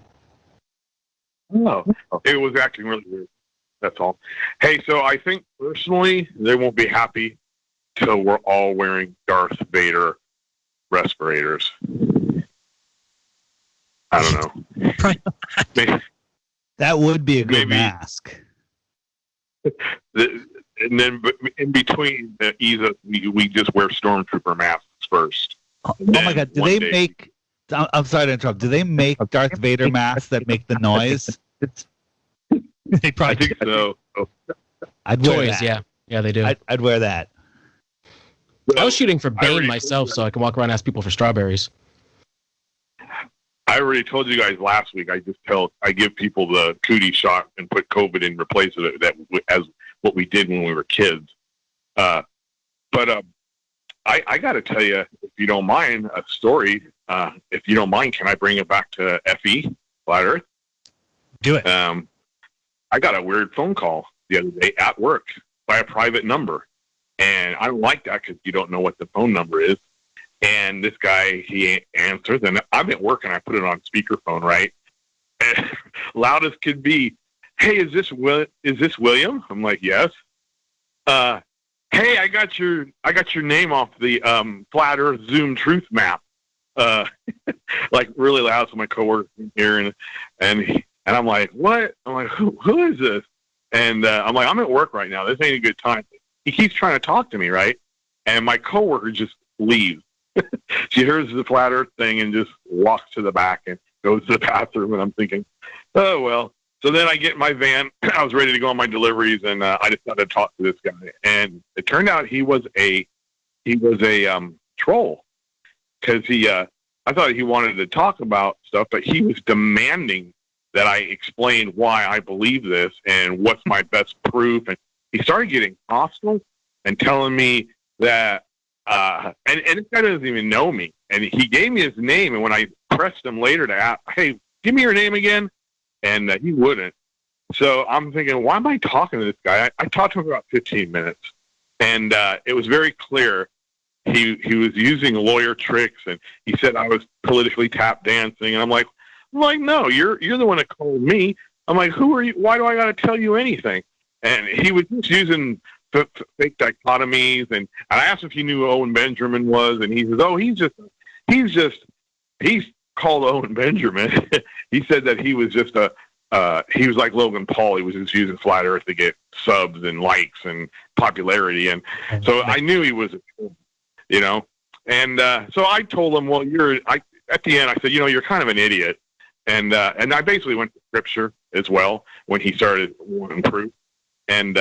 Oh, it was acting really weird. That's all. Hey, so I think personally they won't be happy till we're all wearing Darth Vader respirators. I don't know. That would be a good mask. And then in between the either we just wear stormtrooper masks first. Oh my God! Do they make? I'm sorry to interrupt. Do they make Darth Vader masks that make the noise? They probably I think so. I'd wear Toys, that. yeah, they do. I'd wear that. I was shooting for Bane myself, so I can walk around and ask people for strawberries. I already told you guys last week. I give people the cootie shot and put COVID in replace of it. That as what we did when we were kids. But I got to tell you, if you don't mind, a story. If you don't mind, can I bring it back to FE, Flat Earth? Do it. I got a weird phone call the other day at work by a private number. And I don't like that because you don't know what the phone number is. And this guy, he answers, and I'm at work, and I put it on speakerphone, right? And loud as could be, hey, is this William? I'm like, yes. Hey, I got your name off the Flat Earth Zoom Truth Map. Like really loud, so my coworker can hear, and I'm like, what? I'm like, who is this? And I'm like, I'm at work right now. This ain't a good time. He keeps trying to talk to me, right? And my coworker just leaves. She hears the Flat Earth thing and just walks to the back and goes to the bathroom. And I'm thinking, oh well. So then I get in my van. I was ready to go on my deliveries, and I decided to talk to this guy. And it turned out he was a troll, because I thought he wanted to talk about stuff, but he was demanding that I explain why I believe this and what's my best proof. And he started getting hostile and telling me that, and this guy doesn't even know me. And he gave me his name, and when I pressed him later to ask, hey, give me your name again, and he wouldn't. So I'm thinking, why am I talking to this guy? I talked to him for about 15 minutes, And it was very clear he was using lawyer tricks, and he said I was politically tap dancing. And I'm like, no, you're the one that called me. I'm like, who are you? Why do I got to tell you anything? And he was just using fake dichotomies. And I asked if he knew who Owen Benjamin was, and he says, oh, he's called Owen Benjamin. He said that he was just he was like Logan Paul. He was just using Flat Earth to get subs and likes and popularity. And so I knew he was, and so I told him, well, at the end, I said, you're kind of an idiot. And I basically went to scripture as well when he started wanting proof. And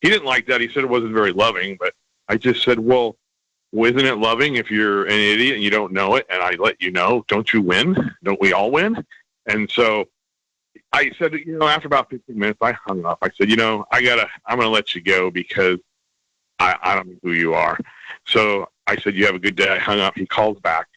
he didn't like that. He said it wasn't very loving, but I just said, well, isn't it loving if you're an idiot and you don't know it, and I let you know? Don't you win? Don't we all win? And so I said, after about 15 minutes, I hung up. I said, I'm going to let you go because I don't know who you are. So I said, you have a good day. I hung up. He calls back,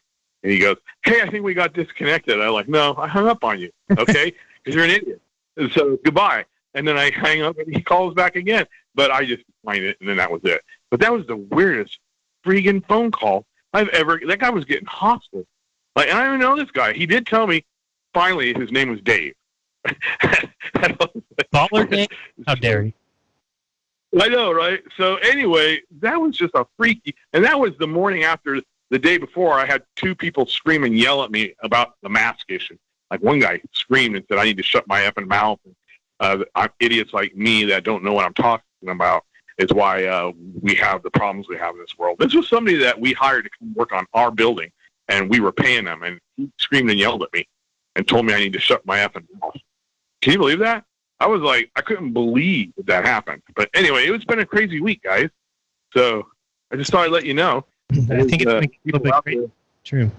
and he goes, hey, I think we got disconnected. I'm like, no, I hung up on you, okay? Because you're an idiot. And so goodbye. And then I hang up, and he calls back again. But I just declined it, and then that was it. But that was the weirdest freaking phone call that guy was getting hostile. And I don't know this guy. He did tell me, finally, his name was Dave. Baller Dave? How dare you? I know, right? So anyway, that was just a freaky, and that was the morning after the day before. I had two people scream and yell at me about the mask issue. Like one guy screamed and said, I need to shut my effing mouth. Idiots like me that don't know what I'm talking about is why we have the problems we have in this world. This was somebody that we hired to come work on our building, and we were paying them, and he screamed and yelled at me and told me I need to shut my effing mouth. Can you believe that? I was like, I couldn't believe that happened. But anyway, it's been a crazy week, guys. So I just thought I'd let you know. I think it's been a little bit crazy. True.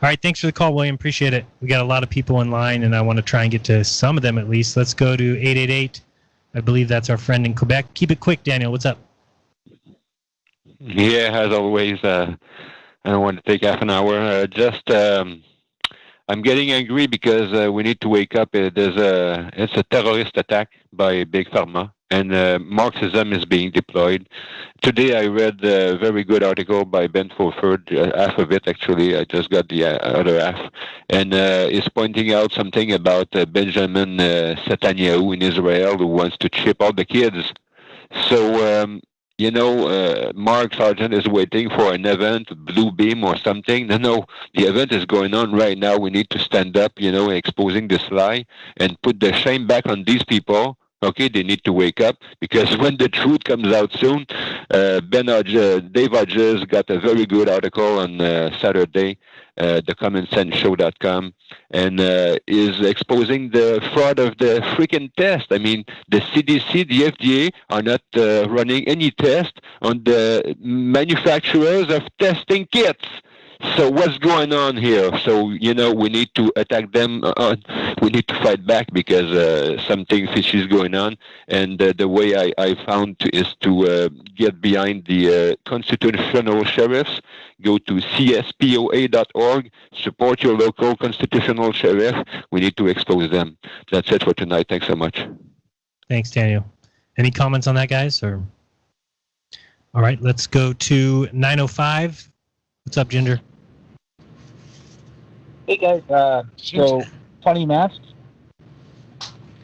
All right, thanks for the call, William. Appreciate it. We got a lot of people in line, and I want to try and get to some of them at least. Let's go to 888. I believe that's our friend in Quebec. Keep it quick, Daniel. What's up? Yeah, as always, I don't want to take half an hour. I'm getting angry because we need to wake up. It's a terrorist attack by Big Pharma, and Marxism is being deployed. Today I read a very good article by Ben Fulford, half of it actually. I just got the other half, and is pointing out something about Benjamin Netanyahu in Israel who wants to chip all the kids. So Mark Sargent is waiting for an event, Blue Beam or something. No, the event is going on right now. We need to stand up, exposing this lie and put the shame back on these people. Okay, they need to wake up because when the truth comes out soon, Dave Hodges got a very good article on Saturday, thecommonsenseshow.com, and is exposing the fraud of the freaking test. I mean, the CDC, the FDA are not running any test on the manufacturers of testing kits. So what's going on here? So, we need to attack them. We need to fight back because something fishy is going on. And the way I found is to get behind the constitutional sheriffs. Go to cspoa.org. Support your local constitutional sheriff. We need to expose them. That's it for tonight. Thanks so much. Thanks, Daniel. Any comments on that, guys? All right, let's go to 905. What's up, Ginger? Hey, guys. So, funny masks.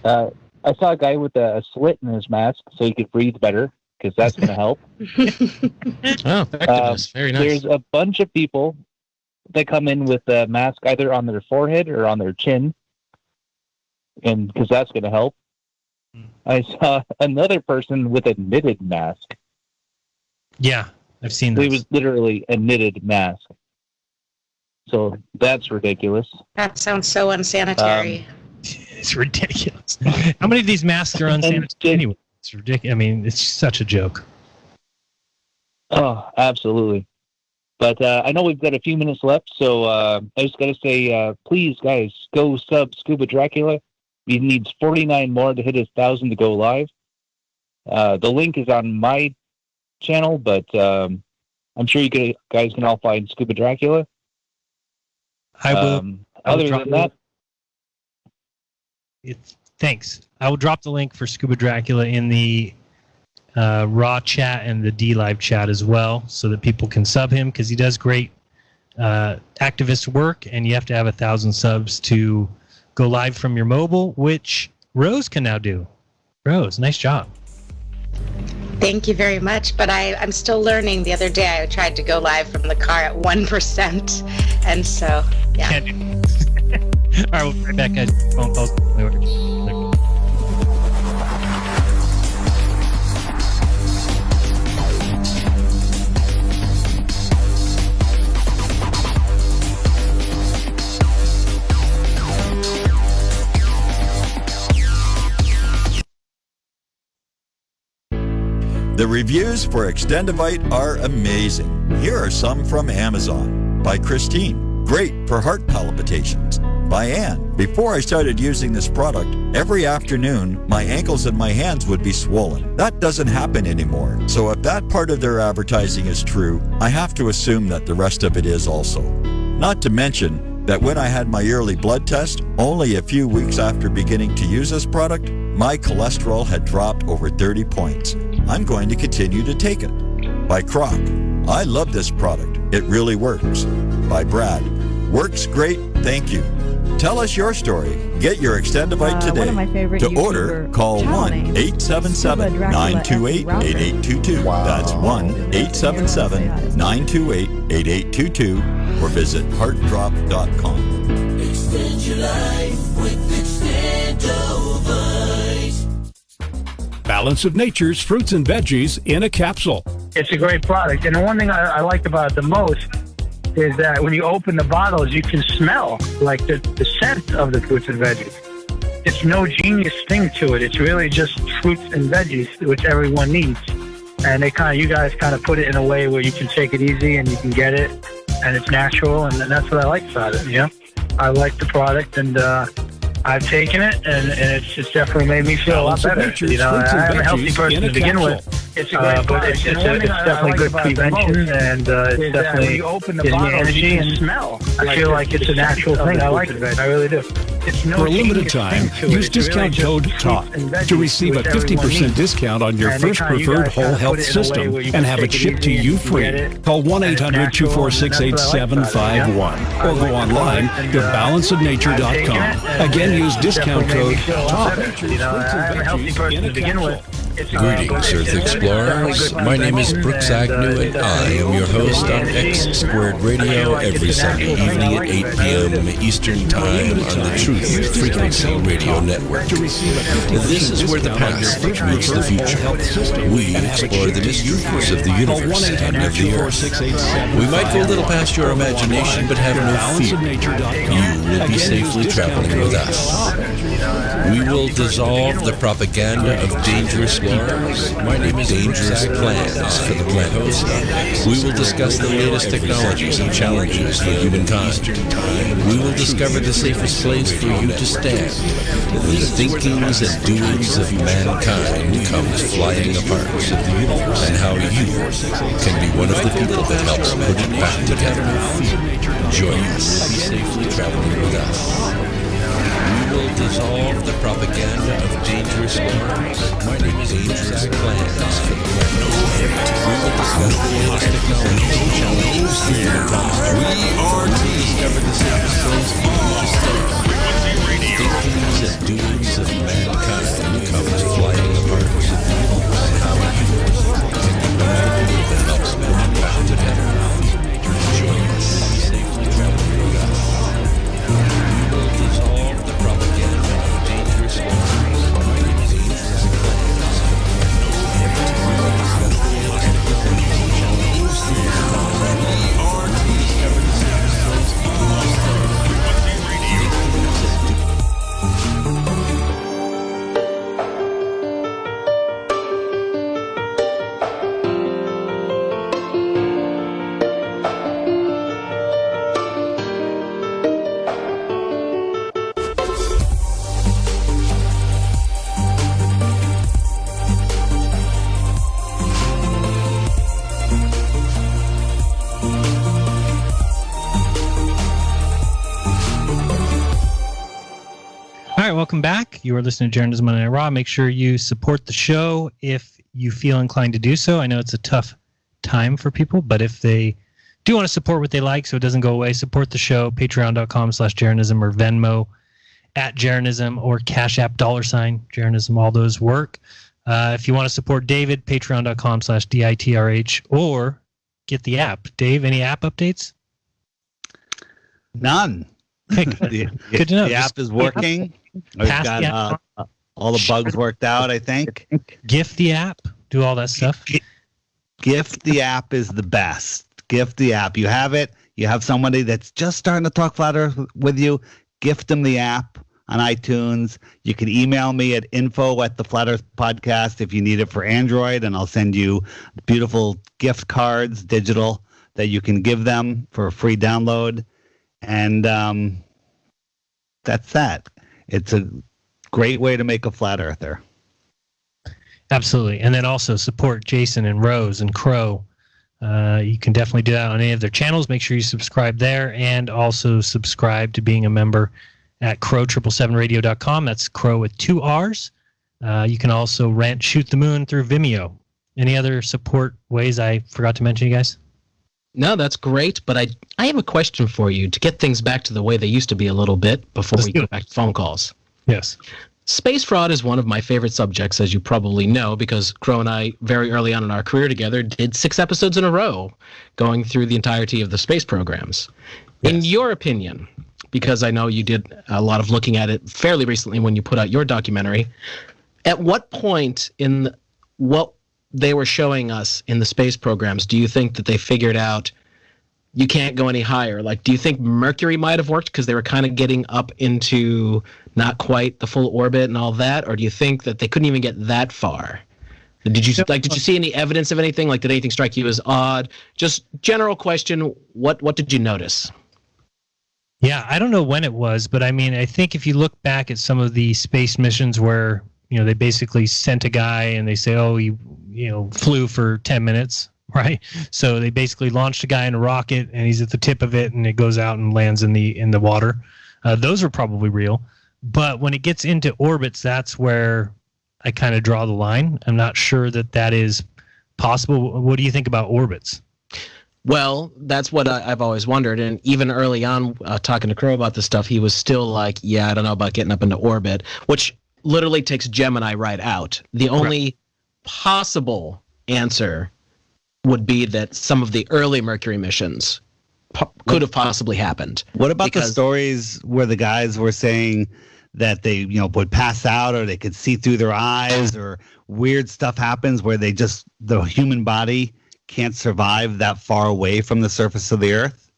I saw a guy with a slit in his mask so he could breathe better, because that's going to help. Oh, effectiveness. Very nice. There's a bunch of people that come in with a mask either on their forehead or on their chin, and because that's going to help. I saw another person with a knitted mask. Yeah, I've seen that. It was literally a knitted mask. So that's ridiculous. That sounds so unsanitary. It's ridiculous. How many of these masks are unsanitary anyway? It's ridiculous. I mean, it's such a joke. Oh, absolutely. But I know we've got a few minutes left, so I just got to say, please, guys, go sub ScubaDracula. He needs 49 more to hit his 1,000 to go live. The link is on my channel, but I'm sure you guys can all find ScubaDracula. I will. Other than that, thanks. I will drop the link for ScubaDracula in the Raw chat and the D Live chat as well, so that people can sub him, because he does great activist work, and you have to have 1,000 subs to go live from your mobile, which Rose can now do. Rose, nice job. Thank you very much, but I'm still learning. The other day I tried to go live from the car at 1%, and so, yeah. Can't do All right, we'll be right back, guys. Phone calls. The reviews for Extendivite are amazing. Here are some from Amazon. By Christine, great for heart palpitations. By Anne, before I started using this product, every afternoon my ankles and my hands would be swollen. That doesn't happen anymore. So if that part of their advertising is true, I have to assume that the rest of it is also. Not to mention that when I had my yearly blood test, only a few weeks after beginning to use this product, my cholesterol had dropped over 30 points. I'm going to continue to take it. By Croc, I love this product. It really works. By Brad, works great, thank you. Tell us your story. Get your Extendivite today. One of my favorite to order, call 1-877-928-8822. Wow. That's 1-877-928-8822 or visit heartdrop.com. Extend your life with Extendivite. Balance of Nature's fruits and veggies in a capsule. It's a great product. And the one thing I like about it the most is that when you open the bottles, you can smell like the scent of the fruits and veggies. It's no genius thing to it. It's really just fruits and veggies, which everyone needs. And you guys kind of put it in a way where you can take it easy and you can get it, and it's natural, and that's what I like about it. I like the product, and I've taken it, and it's definitely made me feel a lot better. I'm a healthy person to begin with. It's a great but it's definitely good prevention, and it definitely gives me energy and smell. I feel like it's a natural thing. I like it. I really do. For a limited time, use discount code TALK to receive a 50% discount on your first preferred whole health system and have it shipped to you free. Call 1-800-246-8751 or go online to balanceofnature.com. Again, use discount code TALK. I'm a healthy person to begin with. Greetings, Earth Explorers. My name is Brooks Agnew, and I am your host on X Squared Radio every Sunday evening at 8 p.m. Eastern Time on the Truth Frequency Radio Network. This is where the past meets the future. We explore the mysteries of the universe and of the Earth. We might go a little past your imagination, but have no fear. You will be safely traveling with us. We will dissolve the propaganda of dangerous wars. My name is Dangerous Plans for the Planet. We will discuss the latest technologies and challenges for humankind. We will discover the safest place for you to stand when the thinkings and doings of mankind comes flying apart, and how you can be one of the people that helps put it back together. Join us. Be safely traveling with us. We will dissolve the propaganda of dangerous wars. My name is Dangerous Plans for the Planet. We will discuss the latest technologies and challenges for humankind. We are to discover the safest place for you to stand. Thinkings and doings of mankind comes flying apart, and how you can be one of the people that helps put it back together. Join us. Be safely traveling with us. We will dissolve the propaganda of dangerous wars. Dangerous plans. We will discuss the latest technologies and challenges for humankind. We are to discover the safest place for you to stand. All right, welcome back. You are listening to Jeranism RAW. Make sure you support the show. If you feel inclined to do so. I know it's a tough time for people, but if they do want to support what they like so it doesn't go away, support the show, patreon.com/Jeranism or Venmo @Jeranism or Cash App $Jeranism. All those work. If you want to support David, patreon.com/DITRH or get the app. Dave, any app updates? None. Hey, good to know. The app is working. We've got all the bugs worked out, I think. Gift the app. Do all that stuff. Gift the app is the best. Gift the app. You have it. You have somebody that's just starting to talk Flat Earth with you. Gift them the app on iTunes. You can email me at info@the Flat Earth Podcast if you need it for Android, and I'll send you beautiful gift cards, digital, that you can give them for a free download. And that's that. It's a great way to make a flat earther. Absolutely. And then also support Jason and Rose and Crow. You can definitely do that on any of their channels. Make sure you subscribe there, and also subscribe to being a member at crow777radio.com. That's Crow with 2 R's. You can also rent Shoot the Moon through Vimeo. Any other support ways I forgot to mention, you guys? No, that's great, but I have a question for you to get things back to the way they used to be a little bit before we go back to phone calls. Yes. Space fraud is one of my favorite subjects, as you probably know, because Crow and I, very early on in our career together, did 6 episodes in a row going through the entirety of the space programs. Yes. In your opinion, because I know you did a lot of looking at it fairly recently when you put out your documentary, at what point in what they were showing us in the space programs do you think that they figured out you can't go any higher? Like, do you think Mercury might have worked because they were kind of getting up into not quite the full orbit and all that, or do you think that they couldn't even get that far? Did you see any evidence of anything? Like, did anything strike you as odd? Just general question, what did you notice? Yeah, I don't know when it was, but I mean, I think if you look back at some of the space missions where, you know, they basically sent a guy and they say, oh, he, you know, flew for 10 minutes, right? So they basically launched a guy in a rocket and he's at the tip of it and it goes out and lands in the water. Those are probably real. But when it gets into orbits, that's where I kind of draw the line. I'm not sure that is possible. What do you think about orbits? Well, that's what I've always wondered. And even early on, talking to Crow about this stuff, he was still like, yeah, I don't know about getting up into orbit, which literally takes Gemini right out. The only possible answer would be that some of the early Mercury missions could have possibly happened. What about the stories where the guys were saying that they, you know, would pass out or they could see through their eyes, or weird stuff happens where the human body can't survive that far away from the surface of the Earth?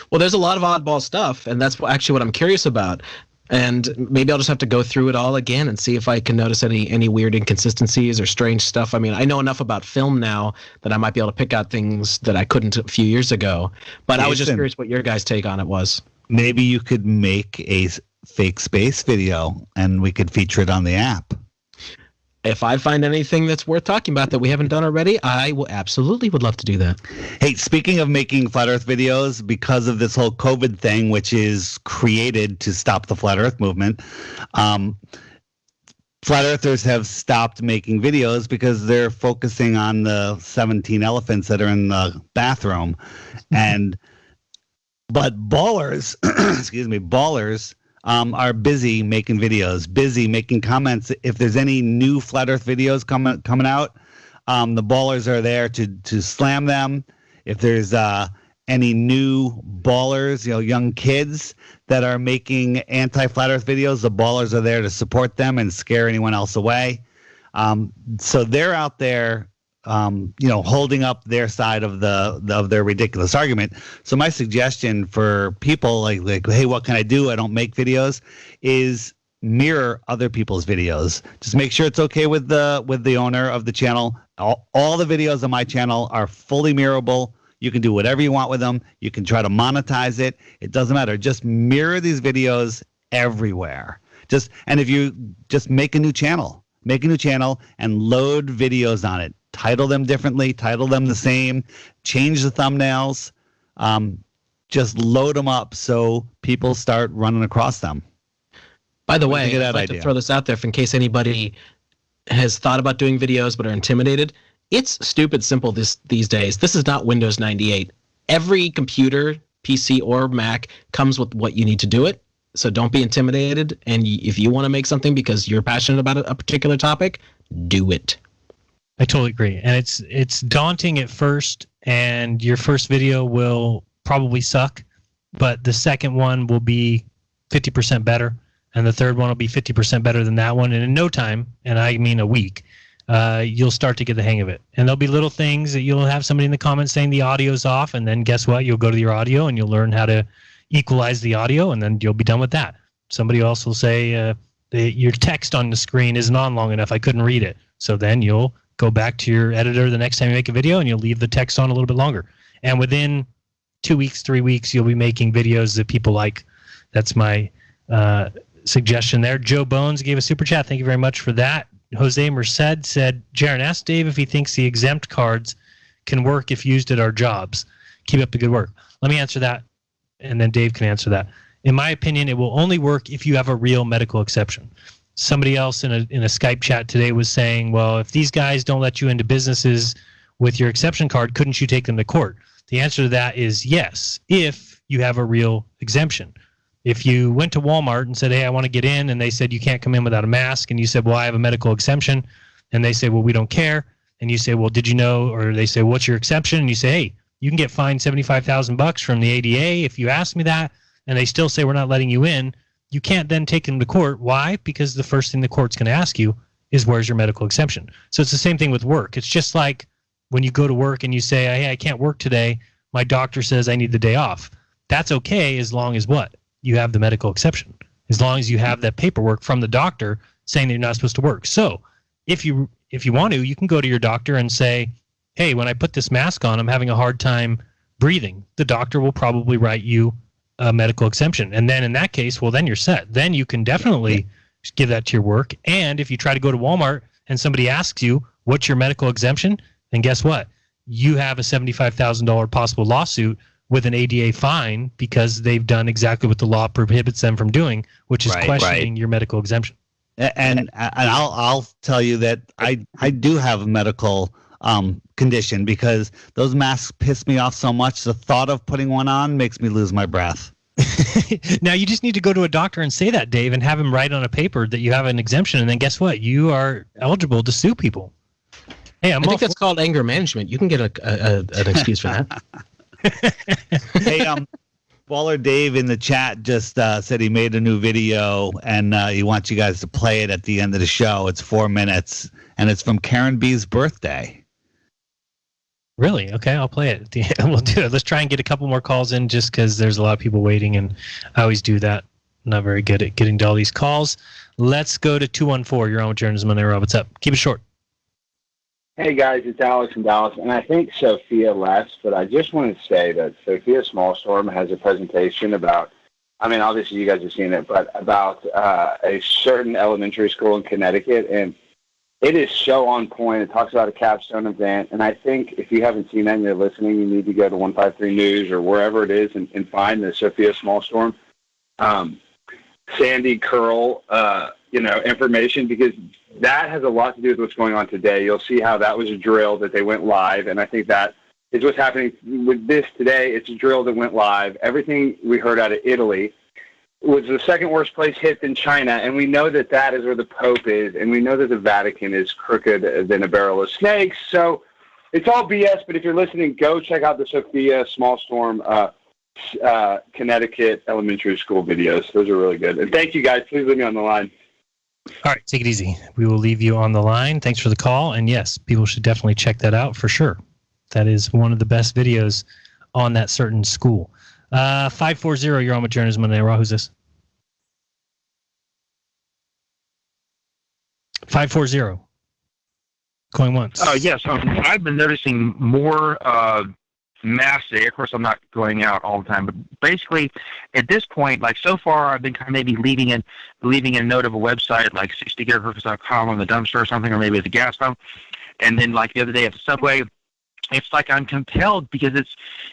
Well, there's a lot of oddball stuff, and that's actually what I'm curious about. And maybe I'll just have to go through it all again and see if I can notice any weird inconsistencies or strange stuff. I mean, I know enough about film now that I might be able to pick out things that I couldn't a few years ago. But I was just curious what your guys' take on it was. Maybe you could make a fake space video and we could feature it on the app. If I find anything that's worth talking about that we haven't done already, I will absolutely would love to do that. Hey, speaking of making Flat Earth videos, because of this whole COVID thing, which is created to stop the Flat Earth movement, Flat Earthers have stopped making videos because they're focusing on the 17 elephants that are in the bathroom. But ballers, ballers, are busy making videos, busy making comments. If there's any new Flat Earth videos coming out, the ballers are there to slam them. If there's any new ballers, young kids that are making anti-Flat Earth videos, the ballers are there to support them and scare anyone else away. So they're out there, holding up their side of their ridiculous argument. So my suggestion for people like, hey, what can I do? I don't make videos, is mirror other people's videos. Just make sure it's okay with the owner of the channel. All the videos on my channel are fully mirrorable. You can do whatever you want with them. You can try to monetize it. It doesn't matter. Just mirror these videos everywhere. And if you just make a new channel and load videos on it. Title them differently, title them the same, change the thumbnails, just load them up so people start running across them. By the way, I'd like to throw this out there in case anybody has thought about doing videos but are intimidated, it's stupid simple these days. This is not Windows 98. Every computer, PC or Mac, comes with what you need to do it. So don't be intimidated. And if you want to make something because you're passionate about a particular topic, do it. I totally agree. And it's daunting at first, and your first video will probably suck, but the second one will be 50% better, and the third one will be 50% better than that one. And in no time, and I mean a week, you'll start to get the hang of it. And there'll be little things that you'll have somebody in the comments saying the audio's off, and then guess what? You'll go to your audio and you'll learn how to equalize the audio, and then you'll be done with that. Somebody else will say your text on the screen isn't on long enough. I couldn't read it. So then you'll go back to your editor the next time you make a video, and you'll leave the text on a little bit longer. And within 2 weeks, 3 weeks, you'll be making videos that people like. That's my suggestion there. Joe Bones gave a super chat. Thank you very much for that. Jose Merced said, Jeran, ask Dave if he thinks the exempt cards can work if used at our jobs. Keep up the good work. Let me answer that, and then Dave can answer that. In my opinion, it will only work if you have a real medical exception. Somebody else in a Skype chat today was saying, well, if these guys don't let you into businesses with your exception card, couldn't you take them to court? The answer to that is yes, if you have a real exemption. If you went to Walmart and said, hey, I want to get in, and they said you can't come in without a mask, and you said, well, I have a medical exemption, and they say, well, we don't care, and you say, well, did you know, or they say, what's your exception? And you say, hey, you can get fined $75,000 from the ADA if you ask me that, and they still say we're not letting you in. You can't then take them to court. Why? Because the first thing the court's going to ask you is, where's your medical exemption? So it's the same thing with work. It's just like when you go to work and you say, hey, I can't work today. My doctor says I need the day off. That's okay as long as what? You have the medical exception. As long as you have that paperwork from the doctor saying that you're not supposed to work. So if you want to, you can go to your doctor and say, hey, when I put this mask on, I'm having a hard time breathing. The doctor will probably write you a medical exemption. And then in that case, well, then you're set. Then you can definitely give that to your work. And if you try to go to Walmart and somebody asks you, what's your medical exemption? Then guess what? You have a $75,000 possible lawsuit with an ADA fine because they've done exactly what the law prohibits them from doing, which is questioning your medical exemption. And I'll tell you that I do have a medical condition because those masks piss me off so much. The thought of putting one on makes me lose my breath. Now you just need to go to a doctor and say that, Dave, and have him write on a paper that you have an exemption, and then guess what? You are eligible to sue people. Hey, I think that's called anger management. You can get an excuse for that. Hey, Waller Dave in the chat just said he made a new video, and he wants you guys to play it at the end of the show. It's 4 minutes, and it's from Karen B's birthday. Really? Okay, I'll play it. We'll do it. Let's try and get a couple more calls in just because there's a lot of people waiting, and I always do that. I'm not very good at getting to all these calls. Let's go to 214. You're on with Jeranism RAW. What's up? Keep it short. Hey, guys, it's Alex in Dallas, and I think Sophia left, but I just want to say that Sophia Smallstorm has a presentation about, I mean, obviously you guys have seen it, but about a certain elementary school in Connecticut, and it is so on point. It talks about a capstone event, and I think if you haven't seen that and you're listening, you need to go to 153 News or wherever it is and find the Sophia Smallstorm, Sandy Curl, information, because that has a lot to do with what's going on today. You'll see how that was a drill that they went live, and I think that is what's happening with this today. It's a drill that went live. Everything we heard out of Italy was the second worst place hit in China, and we know that that is where the Pope is, and we know that the Vatican is crooked than a barrel of snakes. So it's all BS, but if you're listening, go check out the Sophia Smallstorm Connecticut elementary school videos. Those are really good. And thank you, guys. Please leave me on the line. All right, take it easy. We will leave you on the line. Thanks for the call. And yes, people should definitely check that out for sure. That is one of the best videos on that certain school. 540, you're on with Jeranism RAW. Who's this? 540. Going once. Yes, I've been noticing more mass day. Of course, I'm not going out all the time, but basically, at this point, like so far, I've been kind of maybe leaving a note of a website like 60gigahertz.com on the dumpster or something, or maybe at the gas pump, and then like the other day at the subway, it's like I'm compelled because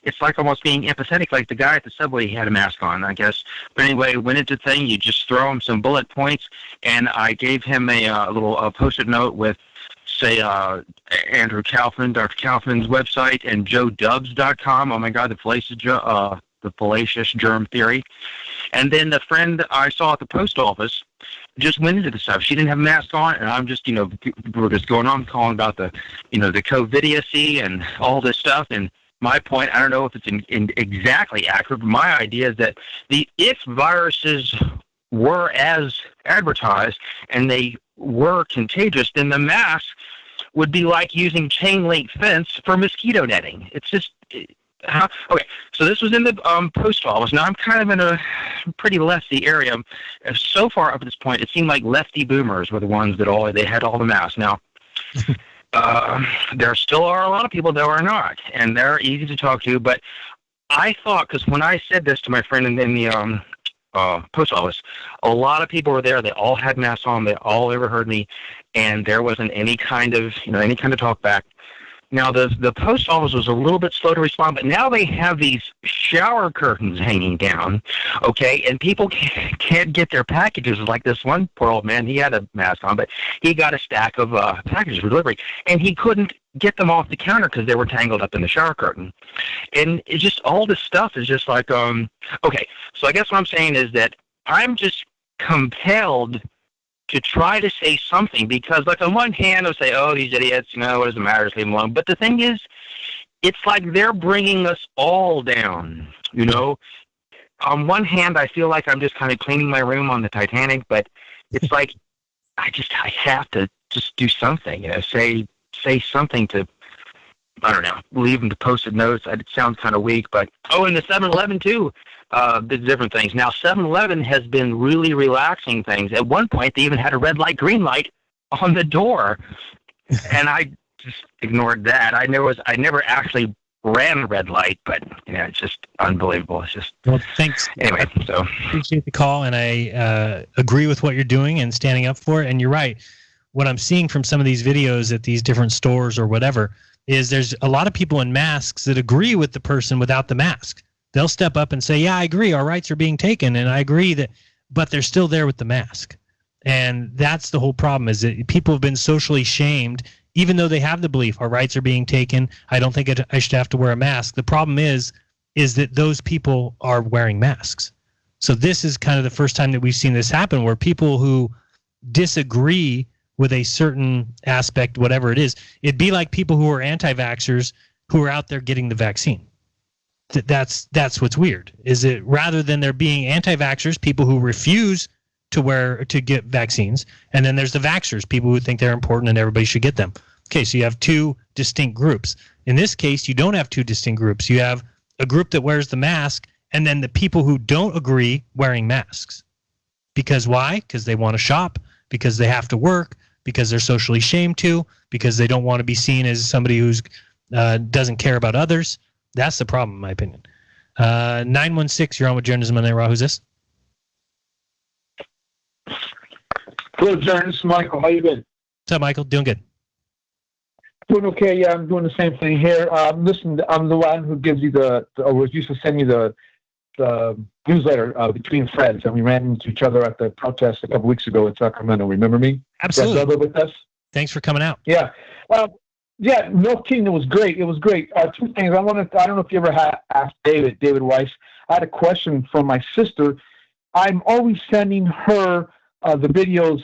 it's like almost being empathetic. Like the guy at the subway, he had a mask on, I guess. But anyway, went into the thing. You just throw him some bullet points, and I gave him a little post-it note with, say, Andrew Kaufman, Dr. Kaufman's website, and JoeDubs.com. Oh my God, the fallacious germ theory. And then the friend I saw at the post office just went into the stuff. She didn't have a mask on, and I'm just, we're just going on calling about the, the COVIDiocy and all this stuff. And my point, I don't know if it's exactly accurate, but my idea is that if viruses were as advertised and they were contagious, then the mask would be like using chain link fence for mosquito netting. It's just... Okay, so this was in the post office. Now I'm kind of in a pretty lefty area. So far up to this point, it seemed like lefty boomers were the ones that they had all the masks. Now, there still are a lot of people that are not, and they're easy to talk to. But I thought, because when I said this to my friend in the post office, a lot of people were there. They all had masks on. They all overheard me, and there wasn't any kind of talk back. Now, the post office was a little bit slow to respond, but now they have these shower curtains hanging down, okay, and people can't get their packages. Like this one poor old man, he had a mask on, but he got a stack of packages for delivery, and he couldn't get them off the counter because they were tangled up in the shower curtain. And it's just all this stuff is just like, okay, so I guess what I'm saying is that I'm just compelled to try to say something, because like on one hand I'll say, oh, these idiots, what does it matter, just leave them alone. But the thing is, it's like they're bringing us all down, On one hand, I feel like I'm just kind of cleaning my room on the Titanic, but it's like I have to just do something, say something to, I don't know, leave them to post-it notes. It sounds kind of weak, but, and the 7-Eleven too. The different things. Now, 7-Eleven has been really relaxing things. At one point, they even had a red light, green light on the door, and I just ignored that. I never actually ran a red light, but it's just unbelievable. It's just thanks. Anyway, so appreciate the call, and I agree with what you're doing and standing up for it. And you're right. What I'm seeing from some of these videos at these different stores or whatever is there's a lot of people in masks that agree with the person without the mask. They'll step up and say, yeah, I agree, our rights are being taken, and I agree that, but they're still there with the mask. And that's the whole problem, is that people have been socially shamed, even though they have the belief, our rights are being taken, I don't think I should have to wear a mask. The problem is that those people are wearing masks. So this is kind of the first time that we've seen this happen, where people who disagree with a certain aspect, whatever it is, it'd be like people who are anti-vaxxers who are out there getting the vaccine. That's what's weird, is it rather than there being anti-vaxxers, people who refuse to get vaccines, and then there's the vaxxers, people who think they're important and everybody should get them. Okay, so you have two distinct groups. In this case, you don't have two distinct groups. You have a group that wears the mask, and then the people who don't agree wearing masks. Because why? Because they want to shop, because they have to work, because they're socially shamed to, because they don't want to be seen as somebody who's doesn't care about others. That's the problem, in my opinion. 916, you're on with Jeranism RAW. Who's this? Hello, Jern. This is Michael. How you been? What's up, Michael? Doing good. Doing okay. Yeah, I'm doing the same thing here. Listen, I'm the one who gives you was used to send you the newsletter, Between Friends, and we ran into each other at the protest a couple weeks ago in Sacramento. Remember me? Absolutely. You guys with us? Thanks for coming out. Yeah. Yeah, no kidding. It was great. Two things. I don't know if you ever asked David Weiss. I had a question from my sister. I'm always sending her the videos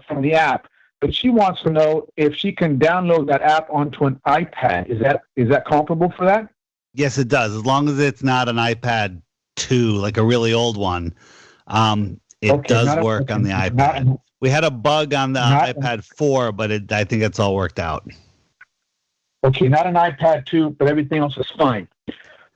from the app, but she wants to know if she can download that app onto an iPad. Is that comparable for that? Yes, it does. As long as it's not an iPad 2, like a really old one, it does work on the iPad. We had a bug on the iPad 4, but I think it's all worked out. Okay, not an iPad 2, but everything else is fine.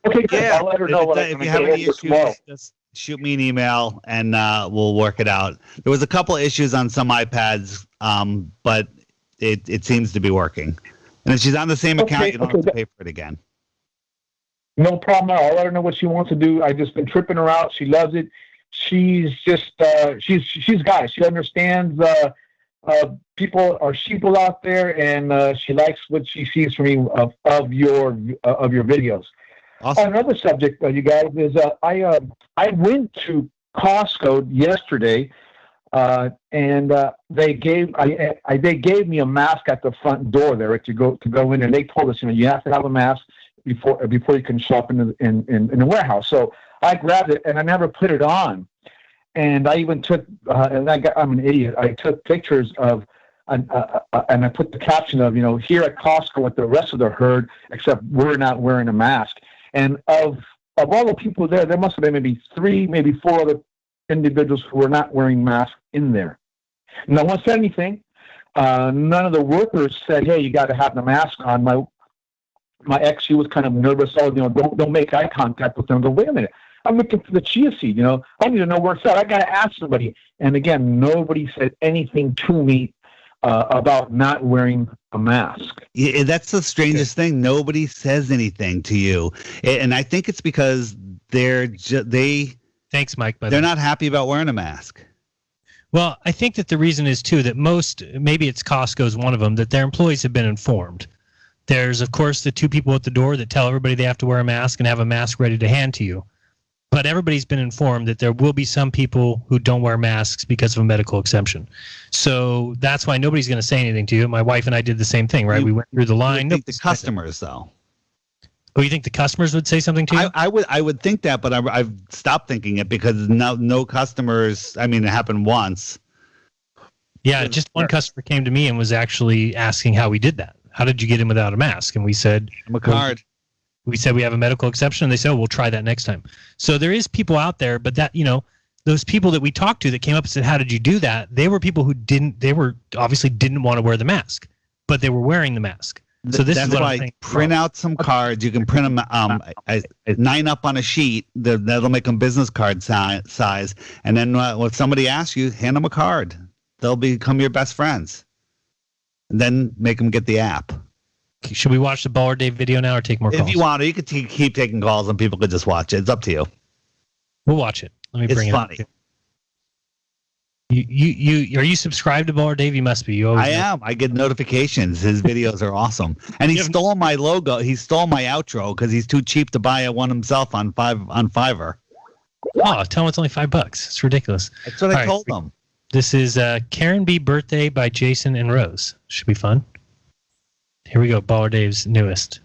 Okay, good. Yeah, I'll let her know if you have any issues, just shoot me an email and we'll work it out. There was a couple of issues on some iPads, but it seems to be working. And if she's on the same account, you don't have to pay for it again. No problem at all. I'll let her know what she wants to do. I've just been tripping her out. She loves it. She's just she's a guy. She understands people are sheeple out there, and she likes what she sees from you of your videos. Awesome. Another subject, you guys, is I went to Costco yesterday, and they gave me a mask at the front door there to go in, and they told us, you have to have a mask before you can shop in the warehouse. So I grabbed it, and I never put it on. And I even took, I'm an idiot. I took pictures of, and I put the caption of, here at Costco with the rest of the herd, except we're not wearing a mask. And of all the people there must have been maybe 3, maybe 4 other individuals who were not wearing masks in there. No one said anything. None of the workers said, "Hey, you got to have the mask on." My ex, she was kind of nervous. Oh, don't make eye contact with them. I go, wait a minute. I'm looking for the chia seed. I need to know where it's at. I got to ask somebody. And again, nobody said anything to me about not wearing a mask. Yeah, that's the strangest thing. Nobody says anything to you, and I think it's because Thanks, Mike. They're not happy about wearing a mask. Well, I think that the reason is too that maybe it's Costco's one of them, that their employees have been informed. There's of course the 2 people at the door that tell everybody they have to wear a mask and have a mask ready to hand to you. But everybody's been informed that there will be some people who don't wear masks because of a medical exemption. So that's why nobody's going to say anything to you. My wife and I did the same thing, right? We went through the line. The customers, though. Oh, you think the customers would say something to you? I would think that, but I've stopped thinking it because no customers. I mean, it happened once. Yeah, just one customer came to me and was actually asking how we did that. How did you get in without a mask? And we said, "I'm a card." We said we have a medical exception, and they said, "Oh, we'll try that next time." So there is people out there, but that those people that we talked to that came up and said, "How did you do that?" They were people who obviously didn't want to wear the mask, but they were wearing the mask. So that's is what I'm saying. Print out some cards. You can print them 9 up on a sheet. That'll make them business card size. And then when somebody asks you, hand them a card. They'll become your best friends. And then make them get the app. Should we watch the Baller Dave video now or take more calls? If you want to, you could keep taking calls and people could just watch it. It's up to you. We'll watch it. Let me bring it up. It's funny. Are you subscribed to Baller Dave? You must be. I am. I get notifications. His videos are awesome. And he stole my logo. He stole my outro because he's too cheap to buy one himself on Fiverr. Oh, tell him it's only $5. It's ridiculous. That's what I told him. This is Karen B. Birthday by Jason and Rose. Should be fun. Here we go. Baller Dave's newest.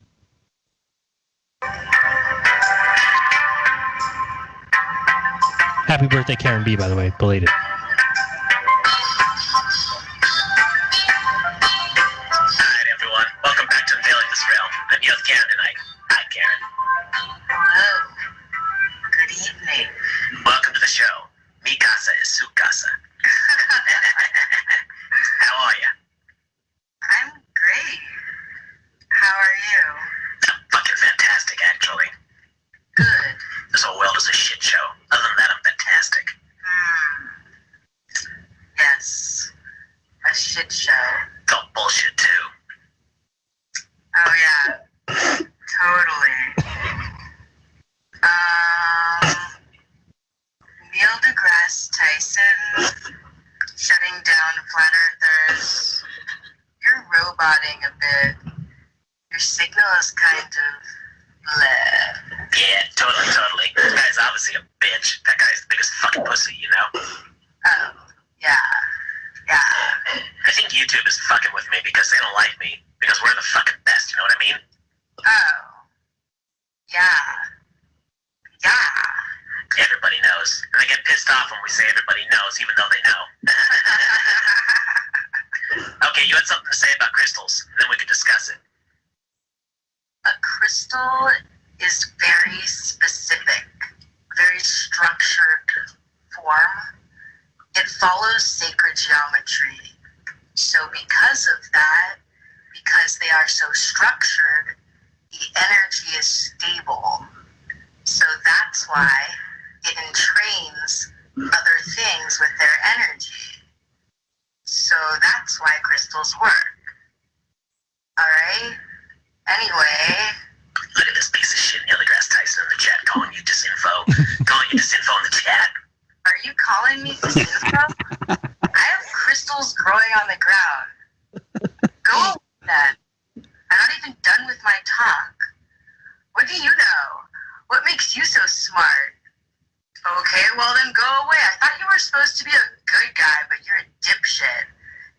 Happy birthday, Karen B, by the way. Belated. Welcome to the show. Mi casa is su casa. How are you? I'm great. How are you? I'm fucking fantastic, actually. Good. This whole world is a shit show. Other than that, I'm fantastic. Yes. A shit show. It's all bullshit, too. Oh, yeah. Totally. Neil deGrasse Tyson shutting down flat earthers. You're roboting a bit. Your signal is kind of bleh. Yeah, totally. That guy's obviously a bitch. That guy's the biggest fucking pussy, you know? Oh, yeah. I think YouTube is fucking with me because they don't like me. Because we're the fucking best, you know what I mean? Oh. Yeah. Everybody knows. And they get pissed off when we say everybody knows, even though they know. Okay, you had something to say about crystals, and then we could discuss it. A crystal is very specific, very structured form. It follows sacred geometry. So because of that, because they are so structured, the energy is stable. So that's why it entrains other things with their energy. So that's why crystals work. Alright? Anyway. Look at this piece of shit, Neil deGrasse Tyson in the chat calling you disinfo. Calling you disinfo in the chat. Are you calling me disinfo? I have crystals growing on the ground. supposed to be a good guy, but you're a dipshit.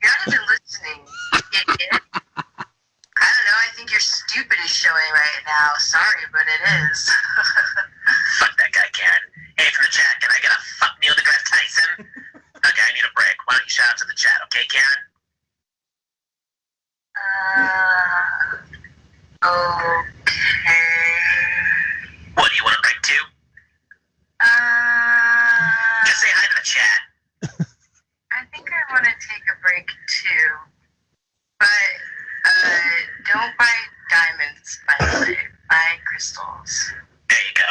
You're not even listening, idiot. I don't know, I think your stupid is showing right now. Sorry, but it is. Fuck that guy, Karen. Hey, from the chat, can I get a fuck Neil deGrasse Tyson? Okay, I need a break. Why don't you shout out to the chat, okay, Karen? Okay. What, do you want a break too? Just say hi to the chat. I think I want to take a break too. But, don't buy diamonds, by the way. Buy crystals. There you go.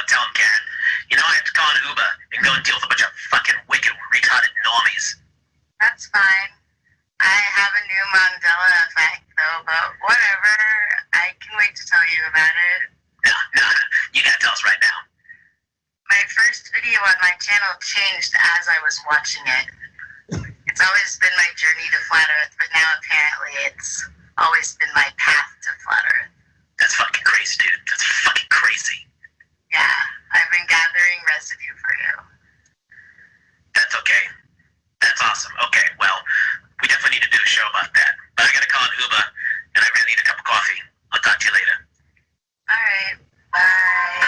Tell him, Karen. You know, I have to call an Uber and go and deal with a bunch of fucking wicked, retarded normies. That's fine. I have a new Mandela effect, though, but whatever. I can wait to tell you about it. No. You gotta tell us right now. My first video on my channel changed as I was watching it. It's always been my journey to Flat Earth, but now apparently it's always been my path to Flat Earth. That's fucking crazy, dude. That's fucking crazy. Yeah, I've been gathering residue for you. That's okay. That's awesome. Okay, well, we definitely need to do a show about that. But I gotta call an Uber, and I really need a cup of coffee. I'll talk to you later. Alright, bye.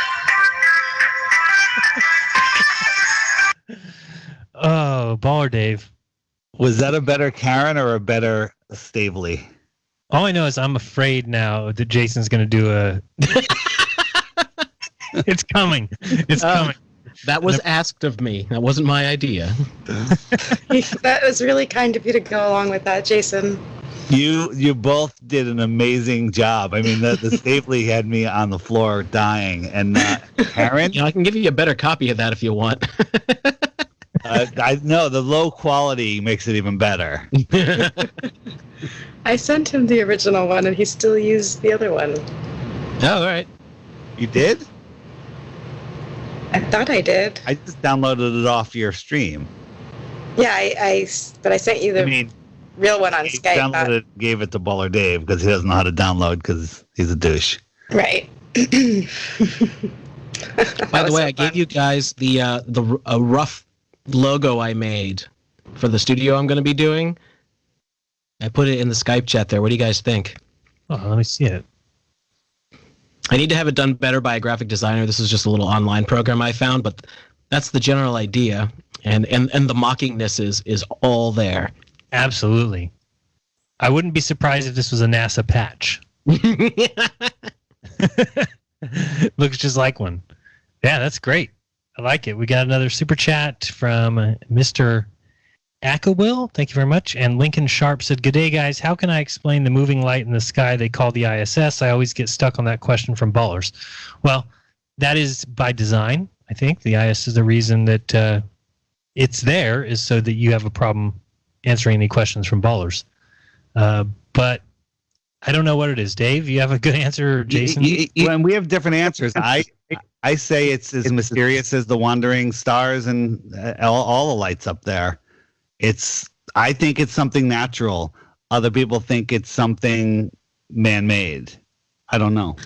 Oh, Baller Dave. Was that a better Karen or a better Stavely? All I know is I'm afraid now that Jason's going to do a... It's coming. It's coming. That was asked of me. That wasn't my idea. That was really kind of you to go along with that, Jason. You both did an amazing job. I mean, the Stavely had me on the floor dying. And Karen? I can give you a better copy of that if you want. I know the low quality makes it even better. I sent him the original one, and he still used the other one. Oh, all right. You did? I thought I did. I just downloaded it off your stream. Yeah, but I sent you the real one on Skype. Downloaded, gave it to Baller Dave because he doesn't know how to download because he's a douche. Right. By the way, I gave you guys a rough logo I made for the studio I'm going to be doing. I put it in the Skype chat there. What do you guys think? Oh, let me see it. I need to have it done better by a graphic designer. This is just a little online program I found, but that's the general idea. And the mockingness is all there. Absolutely. I wouldn't be surprised if this was a NASA patch. Looks just like one. Yeah, that's great. I like it. We got another super chat from Mr. Akawill. Thank you very much. And Lincoln Sharp said, "Good day, guys. How can I explain the moving light in the sky they call the ISS? I always get stuck on that question from ballers." Well, that is by design, I think. The ISS is the reason that it's there is so that you have a problem answering any questions from ballers. But I don't know what it is. Dave, you have a good answer, or Jason? When we have different answers, I say it's as mysterious as the wandering stars and all the lights up there. I think it's something natural. Other people think it's something man-made. I don't know.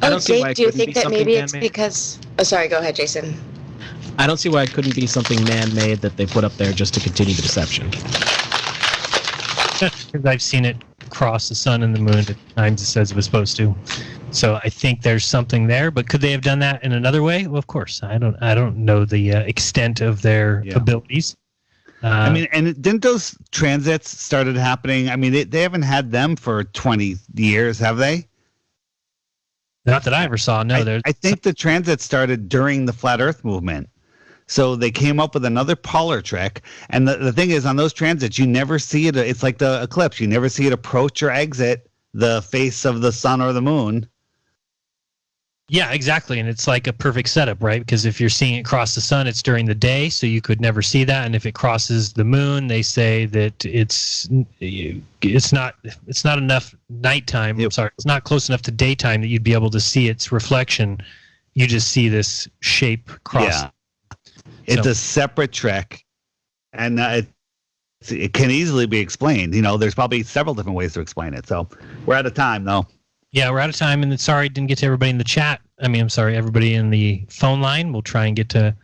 Dave, do you think that maybe it's because... Oh, sorry, go ahead, Jason. I don't see why it couldn't be something man-made that they put up there just to continue the deception. Because I've seen it cross the sun and the moon at times it says it was supposed to. So I think there's something there, but could they have done that in another way? Well, of course. I don't know the extent of their abilities. I mean, and didn't those transits started happening? I mean, they haven't had them for 20 years, have they? Not that I ever saw. No, I think the transit started during the Flat Earth movement. So they came up with another parlor trick. And the thing is, on those transits, you never see it. It's like the eclipse. You never see it approach or exit the face of the sun or the moon. Yeah, exactly. And it's like a perfect setup, right? Because if you're seeing it cross the sun, it's during the day, so you could never see that. And if it crosses the moon, they say that it's not enough nighttime. Yep. Sorry, it's not close enough to daytime that you'd be able to see its reflection. You just see this shape cross. Yeah. It's a separate trick, and it can easily be explained. You know, there's probably several different ways to explain it. So we're out of time, though. Yeah, we're out of time, and sorry, didn't get to everybody in the chat. I mean, I'm sorry, everybody in the phone line. We'll try and get to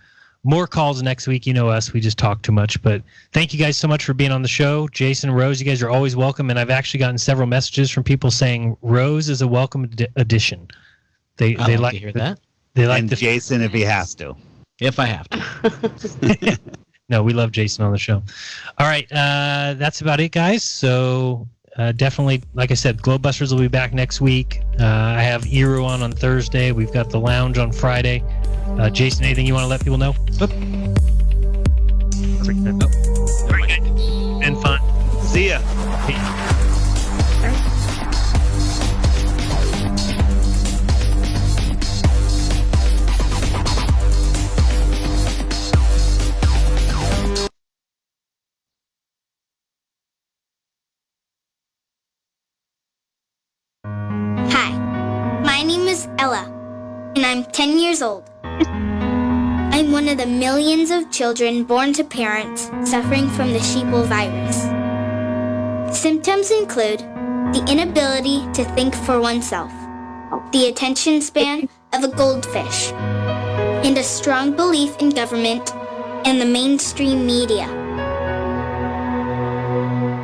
more calls next week. You know us, we just talk too much. But thank you guys so much for being on the show. Jason, Rose, you guys are always welcome. And I've actually gotten several messages from people saying Rose is a welcome addition. They like to hear that. They like and Jason if he has to. If I have to. No, we love Jason on the show. All right, that's about it, guys. So definitely, like I said, Globebusters will be back next week. I have Eru on Thursday. We've got the Lounge on Friday. Jason, anything you want to let people know? Oop. Nope. Very good. And fun. See ya. My name is Ella, and I'm 10 years old. I'm one of the millions of children born to parents suffering from the sheeple virus. Symptoms include the inability to think for oneself, the attention span of a goldfish, and a strong belief in government and the mainstream media.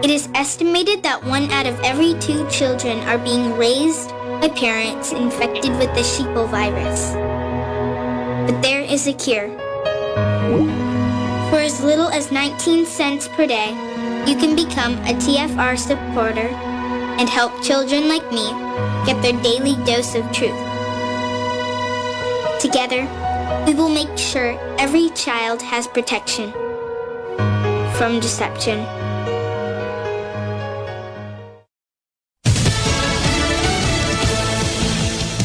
It is estimated that 1 out of every 2 children are being raised by parents infected with the sheeple virus. But there is a cure. For as little as 19 cents per day, you can become a TFR supporter and help children like me get their daily dose of truth. Together, we will make sure every child has protection from deception.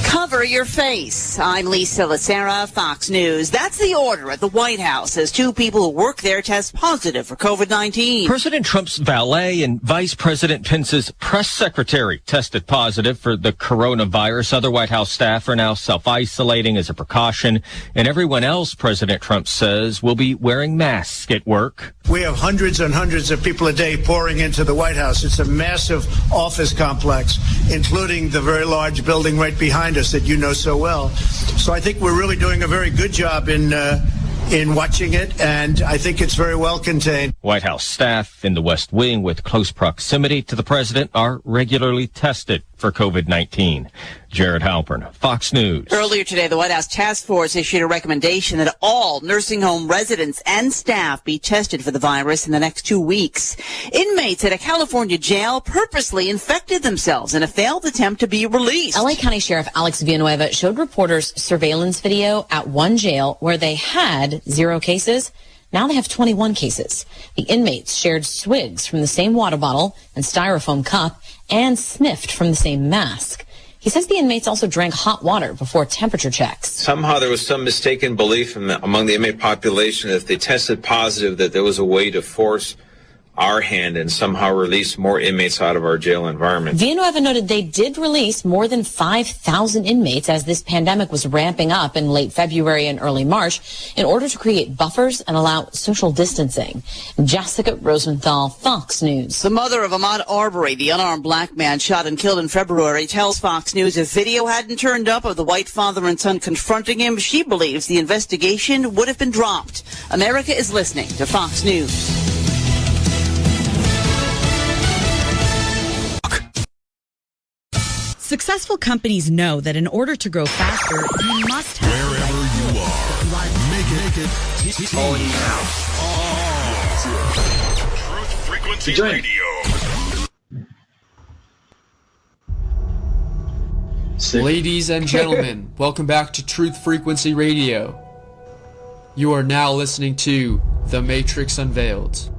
Cover your face. I'm Lisa Lacera, Fox News. That's the order at the White House as 2 people who work there test positive for COVID-19. President Trump's valet and Vice President Pence's press secretary tested positive for the coronavirus. Other White House staff are now self-isolating as a precaution, and everyone else, President Trump says, will be wearing masks at work. We have hundreds and hundreds of people a day pouring into the White House. It's a massive office complex, including the very large building right behind us that you know so well. So I think we're really doing a very good job in watching it, and I think it's very well contained. White House staff in the West Wing with close proximity to the president are regularly tested for COVID-19. Jared Halpern, Fox News. Earlier today, the White House Task Force issued a recommendation that all nursing home residents and staff be tested for the virus in the next 2 weeks. Inmates at a California jail purposely infected themselves in a failed attempt to be released. LA County Sheriff Alex Villanueva showed reporters surveillance video at one jail where they had 0 cases. Now they have 21 cases. The inmates shared swigs from the same water bottle and styrofoam cup and sniffed from the same mask. He says the inmates also drank hot water before temperature checks. Somehow there was some mistaken belief among the inmate population that if they tested positive that there was a way to force our hand and somehow release more inmates out of our jail environment. Villanueva noted they did release more than 5,000 inmates as this pandemic was ramping up in late February and early March in order to create buffers and allow social distancing. Jessica Rosenthal, Fox News. The mother of Ahmaud Arbery, the unarmed black man shot and killed in February, tells Fox News if video hadn't turned up of the white father and son confronting him, she believes the investigation would have been dropped. America is listening to Fox News. Successful companies know that in order to grow faster, you must have wherever you are. Make it all Truth Frequency Radio. Ladies and gentlemen, welcome back to Truth Frequency Radio. You are now listening to The Matrix Unveiled.